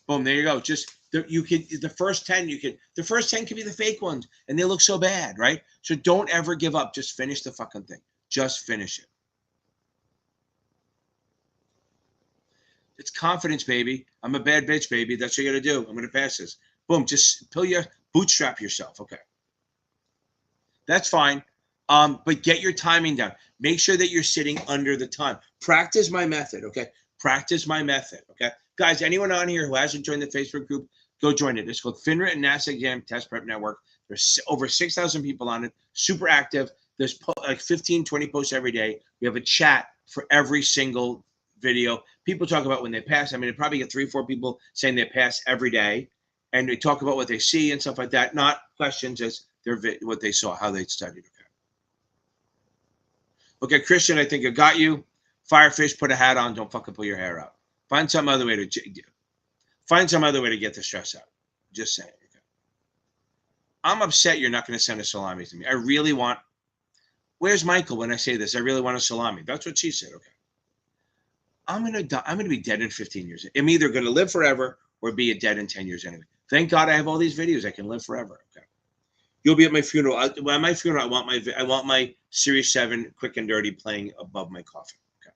Boom. There you go. Just the first 10 can be the fake ones and they look so bad, right? So don't ever give up. Just finish the fucking thing. Just finish it. It's confidence, baby. I'm a bad bitch, baby. That's what you got to do. I'm going to pass this. Boom. Just bootstrap yourself. Okay. That's fine. But get your timing down. Make sure that you're sitting under the time. Practice my method, okay? Practice my method, okay? Guys, anyone on here who hasn't joined the Facebook group, go join it. It's called FINRA and NASAA Exam Test Prep Network. There's over 6,000 people on it. Super active. There's like 15, 20 posts every day. We have a chat for every single video. People talk about when they pass. I mean, they probably get 3 or 4 people saying they pass every day. And they talk about what they see and stuff like that. Not questions as what they saw, how they studied. Okay, Christian, I think I got you. Firefish, put a hat on. Don't fucking pull your hair out. Find some other way to get the stress out. Just saying. Okay. I'm upset you're not going to send a salami to me. I really want. Where's Michael when I say this? I really want a salami. That's what she said. Okay. I'm gonna die. I'm gonna be dead in 15 years. I'm either gonna live forever or be dead in 10 years anyway. Thank God I have all these videos. I can live forever. Okay. You'll be at my funeral. At my funeral, I want my Series 7 Quick and Dirty playing above my coffin. Okay.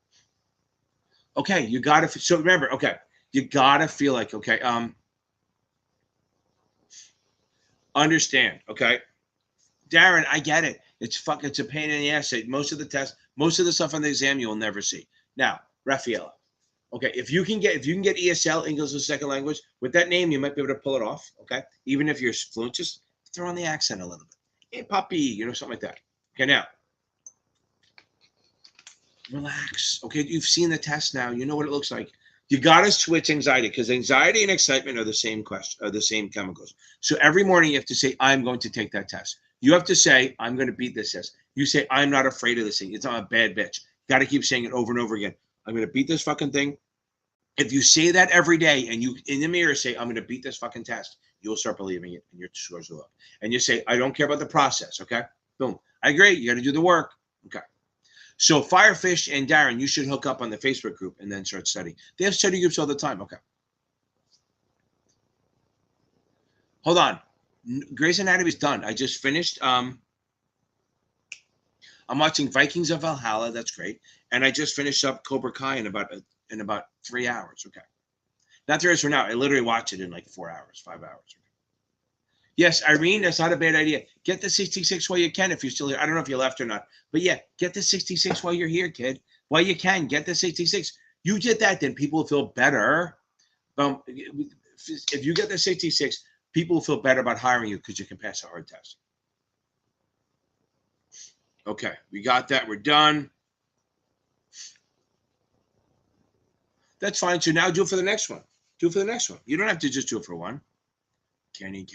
Okay, you gotta. So remember, okay, you gotta feel like, okay, understand, okay, Darren, I get it. It's a pain in the ass. Most of the tests, most of the stuff on the exam, you'll never see. Now, Raffaella, okay, if you can get ESL, English as a second language, with that name, you might be able to pull it off. Okay, even if you're fluent, just throw on the accent a little bit. Hey, puppy, something like that. Okay, now, relax. Okay, you've seen the test now. You know what it looks like. You gotta switch anxiety because anxiety and excitement are the same chemicals. So every morning you have to say, "I'm going to take that test." You have to say, "I'm going to beat this test." You say, "I'm not afraid of this thing. It's not a bad bitch." You got to keep saying it over and over again. I'm going to beat this fucking thing. If you say that every day and you in the mirror say, "I'm going to beat this fucking test," you will start believing it, and your scores will up. And you say, I don't care about the process. Okay. Boom. I agree. You got to do the work. Okay. So Firefish and Darren, you should hook up on the Facebook group and then start studying. They have study groups all the time. Okay. Hold on. Grey's Anatomy is done. I just finished. I'm watching Vikings of Valhalla. That's great. And I just finished up Cobra Kai in about 3 hours. Okay. Not 3 hours from now. I literally watched it in like 4 hours, 5 hours. Okay. Yes, Irene, that's not a bad idea. Get the 66 while you can if you're still here. I don't know if you left or not. But yeah, get the 66 while you're here, kid. While you can, get the 66. You did that, then people will feel better. If you get the 66, people will feel better about hiring you because you can pass a hard test. Okay, we got that. We're done. That's fine. So now do it for the next one. Do it for the next one. You don't have to just do it for one. Kenny.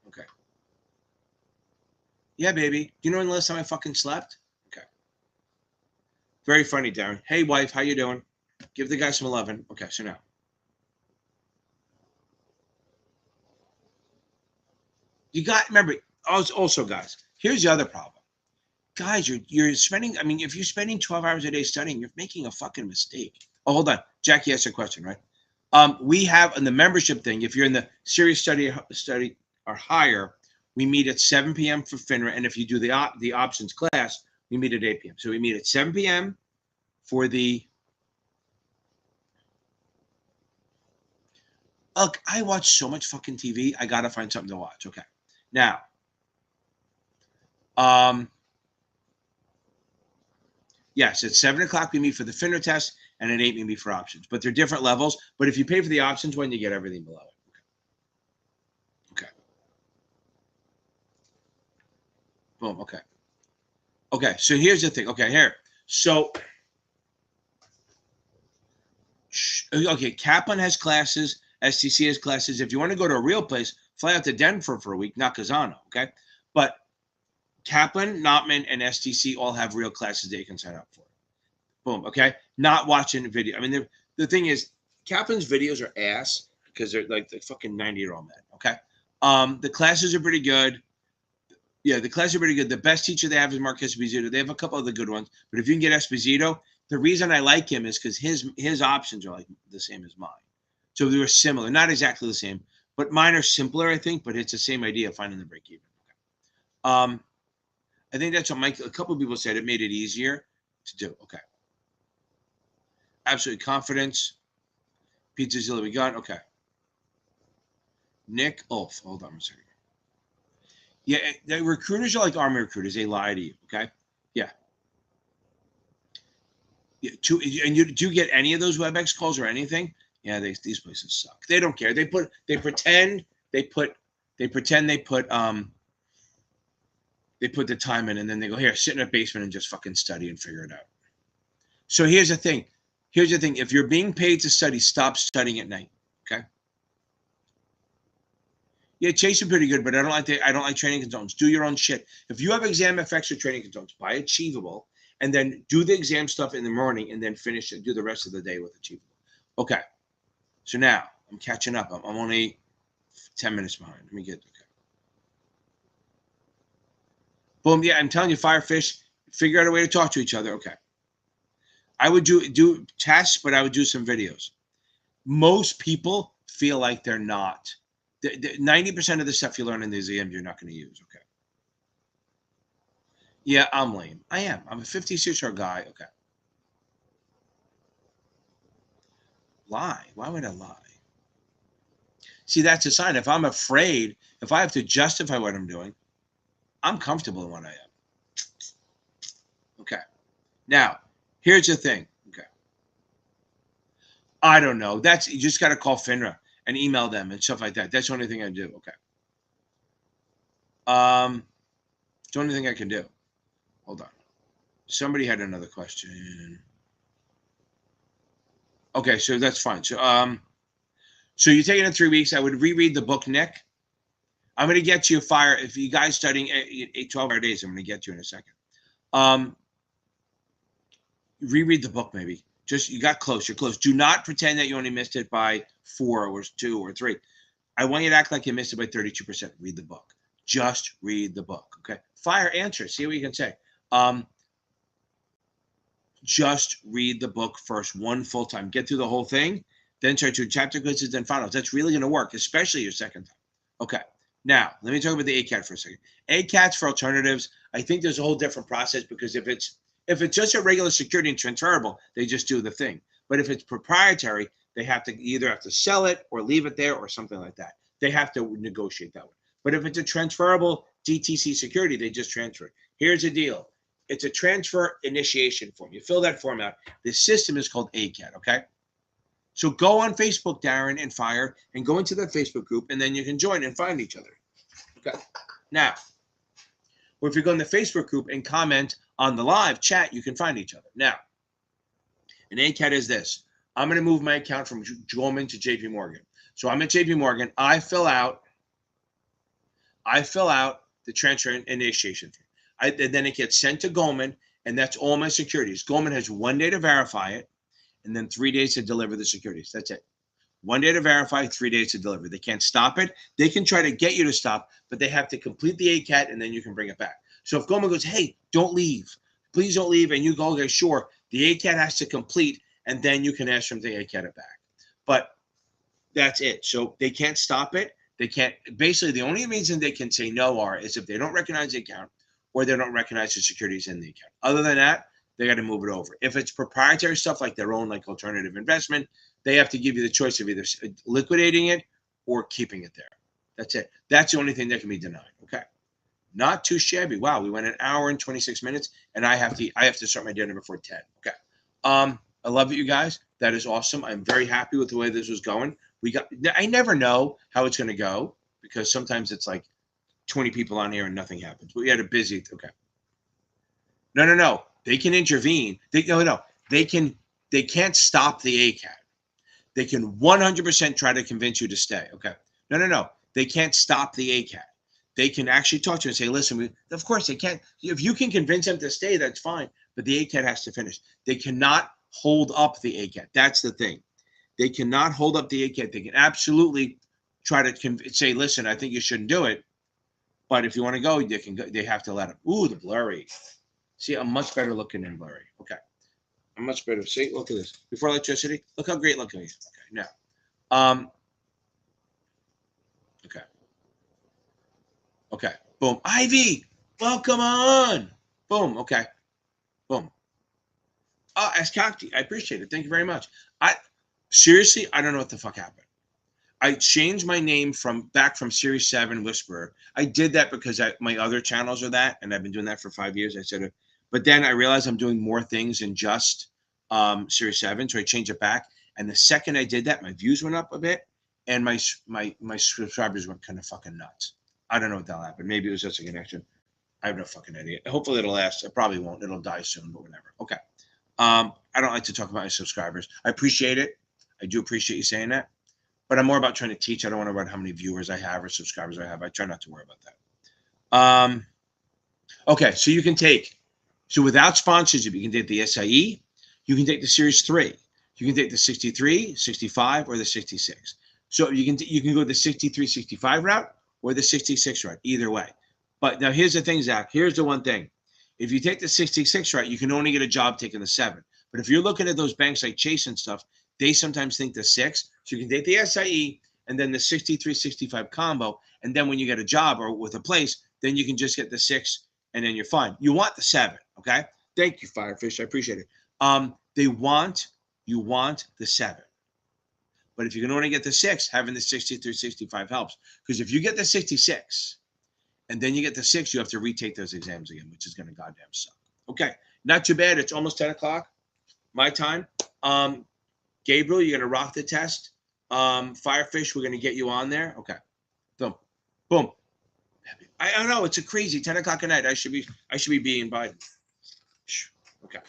Okay. Yeah, baby. You know when the last time I fucking slept? Okay. Very funny, Darren. Hey, wife, how you doing? Give the guy some 11. Okay, so now. You got, remember, also, guys, here's the other problem. Guys, you're spending, I mean, if you're spending 12 hours a day studying, you're making a fucking mistake. Oh, hold on. Jackie asked a question, right? We have in the membership thing, if you're in the serious study or higher, we meet at 7 p.m. for FINRA. And if you do the options class, we meet at 8 p.m. So we meet at 7 p.m. for the, look, I watch so much fucking TV. I got to find something to watch. Okay. Now, yes, at 7 o'clock we meet for the FINRA test, and at 8 we meet for options. But they're different levels. But if you pay for the options one, you get everything below it. Okay. Boom. Okay. Okay. So here's the thing. Okay, here. So, okay, Kaplan has classes. STC has classes. If you want to go to a real place, fly out to Denver for a week, not Kazano. Okay. But Kaplan, Notman, and STC all have real classes that you can sign up for. Boom. Okay. Not watching video. I mean, the thing is, Kaplan's videos are ass because they're like the fucking 90-year-old men. Okay. The classes are pretty good. Yeah, the classes are pretty good. The best teacher they have is Mark Esposito. They have a couple of the good ones, but if you can get Esposito, the reason I like him is because his options are like the same as mine. So they were similar, not exactly the same, but mine are simpler, I think. But it's the same idea of finding the break even. Okay. I think that's what a couple of people said. It made it easier to do. Okay. Absolute confidence. Pizza Zilla we got. Okay. Nick Ulf. Hold on a second. Yeah, the recruiters are like army recruiters. They lie to you. Okay. Yeah. Yeah. And do you get any of those WebEx calls or anything? Yeah, these places suck. They don't care. They pretend they put the time in, and then they go, here, sit in a basement and just fucking study and figure it out. So here's the thing. If you're being paid to study, stop studying at night. Okay. Yeah, Chase is pretty good, but I don't like training consultants. Do your own shit. If you have exam effects or training consultants, buy Achievable and then do the exam stuff in the morning and then finish it. Do the rest of the day with Achievable. Okay. So now I'm catching up. I'm only 10 minutes behind. Let me get, okay. Boom. Yeah, I'm telling you, Firefish, figure out a way to talk to each other. Okay. I would do tests, but I would do some videos. Most people feel like they're not. 90% of the stuff you learn in the exam, you're not going to use. Okay. Yeah, I'm lame. I am. I'm a 56-year-old guy. Okay. Lie. Why would I lie? See, that's a sign. If I'm afraid, if I have to justify what I'm doing, I'm comfortable in what I am. Okay. Now, here's the thing. Okay. I don't know. You just got to call FINRA and email them and stuff like that. That's the only thing I do. Okay. It's the only thing I can do. Hold on. Somebody had another question. Okay, so that's fine. So so you take it in 3 weeks. I would reread the book, Nick. I'm going to get you if you guys studying 12-hour days, I'm going to get you in a second. Reread the book maybe. Just, you got close. You're close. Do not pretend that you only missed it by 4 or 2 or 3. I want you to act like you missed it by 32%. Read the book. Just read the book. Okay. Fire answer. See what you can say. Just read the book first, one full time. Get through the whole thing, then start to chapter quizzes, then finals. That's really going to work, especially your second time. Okay. Now, let me talk about the ACAT for a second. ACATs for alternatives, I think there's a whole different process, because if it's just a regular security and transferable, they just do the thing. But if it's proprietary, they have to sell it or leave it there or something like that. They have to negotiate that way. But if it's a transferable DTC security, they just transfer it. Here's the deal. It's a transfer initiation form. You fill that form out. The system is called ACAT, okay? So go on Facebook, Darren and Fire, and go into the Facebook group, and then you can join and find each other. Okay. Now, or if you go in the Facebook group and comment on the live chat, you can find each other. Now, an ACAT is this. I'm going to move my account from Goldman to JP Morgan. So I'm at JP Morgan. I fill out the transfer initiation form. And then it gets sent to Goldman, and that's all my securities. Goldman has 1 day to verify it, and then 3 days to deliver the securities. That's it. 1 day to verify, 3 days to deliver. They can't stop it. They can try to get you to stop, but they have to complete the ACAT, and then you can bring it back. So if Goldman goes, hey, don't leave. Please don't leave, and you go, okay, sure. The ACAT has to complete, and then you can ask them to ACAT it back. But that's it. So they can't stop it. They can't. Basically, the only reason they can say no is if they don't recognize the account, or they don't recognize the securities in the account. Other than that, they got to move it over. If it's proprietary stuff like their own, like alternative investment, they have to give you the choice of either liquidating it or keeping it there. That's it. That's the only thing that can be denied. Okay. Not too shabby. Wow, we went an hour and 26 minutes, and I have to start my dinner before 10. Okay. I love it, you guys. That is awesome. I'm very happy with the way this was going. I never know how it's going to go, because sometimes it's like 20 people on here and nothing happens. But we had a busy. Okay. No. They can intervene. They can't stop the ACAT. They can 100% try to convince you to stay. Okay. No. They can't stop the ACAT. They can actually talk to you and say, listen, of course they can't. If you can convince them to stay, that's fine. But the ACAT has to finish. They cannot hold up the ACAT. That's the thing. They cannot hold up the ACAT. They can absolutely try to say, listen, I think you shouldn't do it. But if you want to go, they can go. They have to let them. Ooh, the blurry. See, I'm much better looking than blurry. Okay. I'm much better. See, look at this. Before electricity, look how great looking he is. Okay, now. Okay. Boom. Ivy, welcome on. Boom. Okay. Boom. Oh, Ascacti, I appreciate it. Thank you very much. Seriously, I don't know what the fuck happened. I changed my name back from Series 7 Whisperer. I did that because my other channels are that, and I've been doing that for 5 years. I said, but then I realized I'm doing more things than just Series 7, so I changed it back. And the second I did that, my views went up a bit, and my subscribers went kind of fucking nuts. I don't know what the hell happened. Maybe it was just a connection. I have no fucking idea. Hopefully it'll last. It probably won't. It'll die soon, but whatever. Okay. I don't like to talk about my subscribers. I appreciate it. I do appreciate you saying that. But I'm more about trying to teach. I don't want to worry about how many viewers I have or subscribers I have. I try not to worry about that. Okay, so you can take, without sponsorship, you can take the SIE, you can take the Series 3, you can take the 63, 65, or the 66. So you can go the 63, 65 route or the 66 route, either way. But now here's the thing, Zach. Here's the one thing. If you take the 66 route, you can only get a job taking the 7. But if you're looking at those banks like Chase and stuff, they sometimes think the 6. So you can take the SIE and then the 63, 65 combo. And then when you get a job or with a place, then you can just get the 6 and then you're fine. You want the 7, okay? Thank you, Firefish. I appreciate it. You want the 7. But if you can only get the 6, having the 63, 65 helps. Because if you get the 66 and then you get the 6, you have to retake those exams again, which is going to goddamn suck. Okay, not too bad. It's almost 10 o'clock, my time. Gabriel, you're going to rock the test. Firefish, we're going to get you on there. Okay, boom, boom. I don't know. It's a crazy 10 o'clock at night. I should be being Biden. Okay,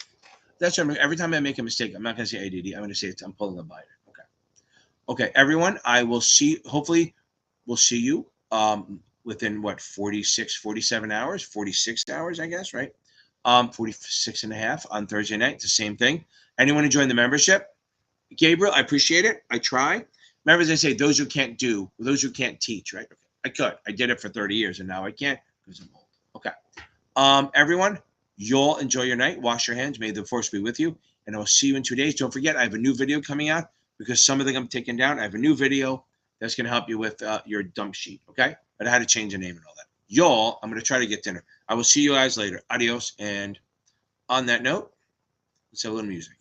that's what every time I make a mistake, I'm not going to say ADD. I'm going to say I'm pulling a Biden. Okay, everyone, I will see, hopefully we'll see you within 46 hours, I guess, right? 46.5 on Thursday night. It's the same thing. Anyone who joined the membership? Gabriel, I appreciate it. I try. Remember, as I say, those who can't teach, right? I could. I did it for 30 years, and now I can't because I'm old. Okay. Everyone, you'll enjoy your night. Wash your hands. May the force be with you. And I'll see you in 2 days. Don't forget, I have a new video coming out because some of them I'm taking down. I have a new video that's going to help you with your dump sheet, okay? But I had to change the name and all that. Y'all, I'm going to try to get dinner. I will see you guys later. Adios. And on that note, let's have a little music.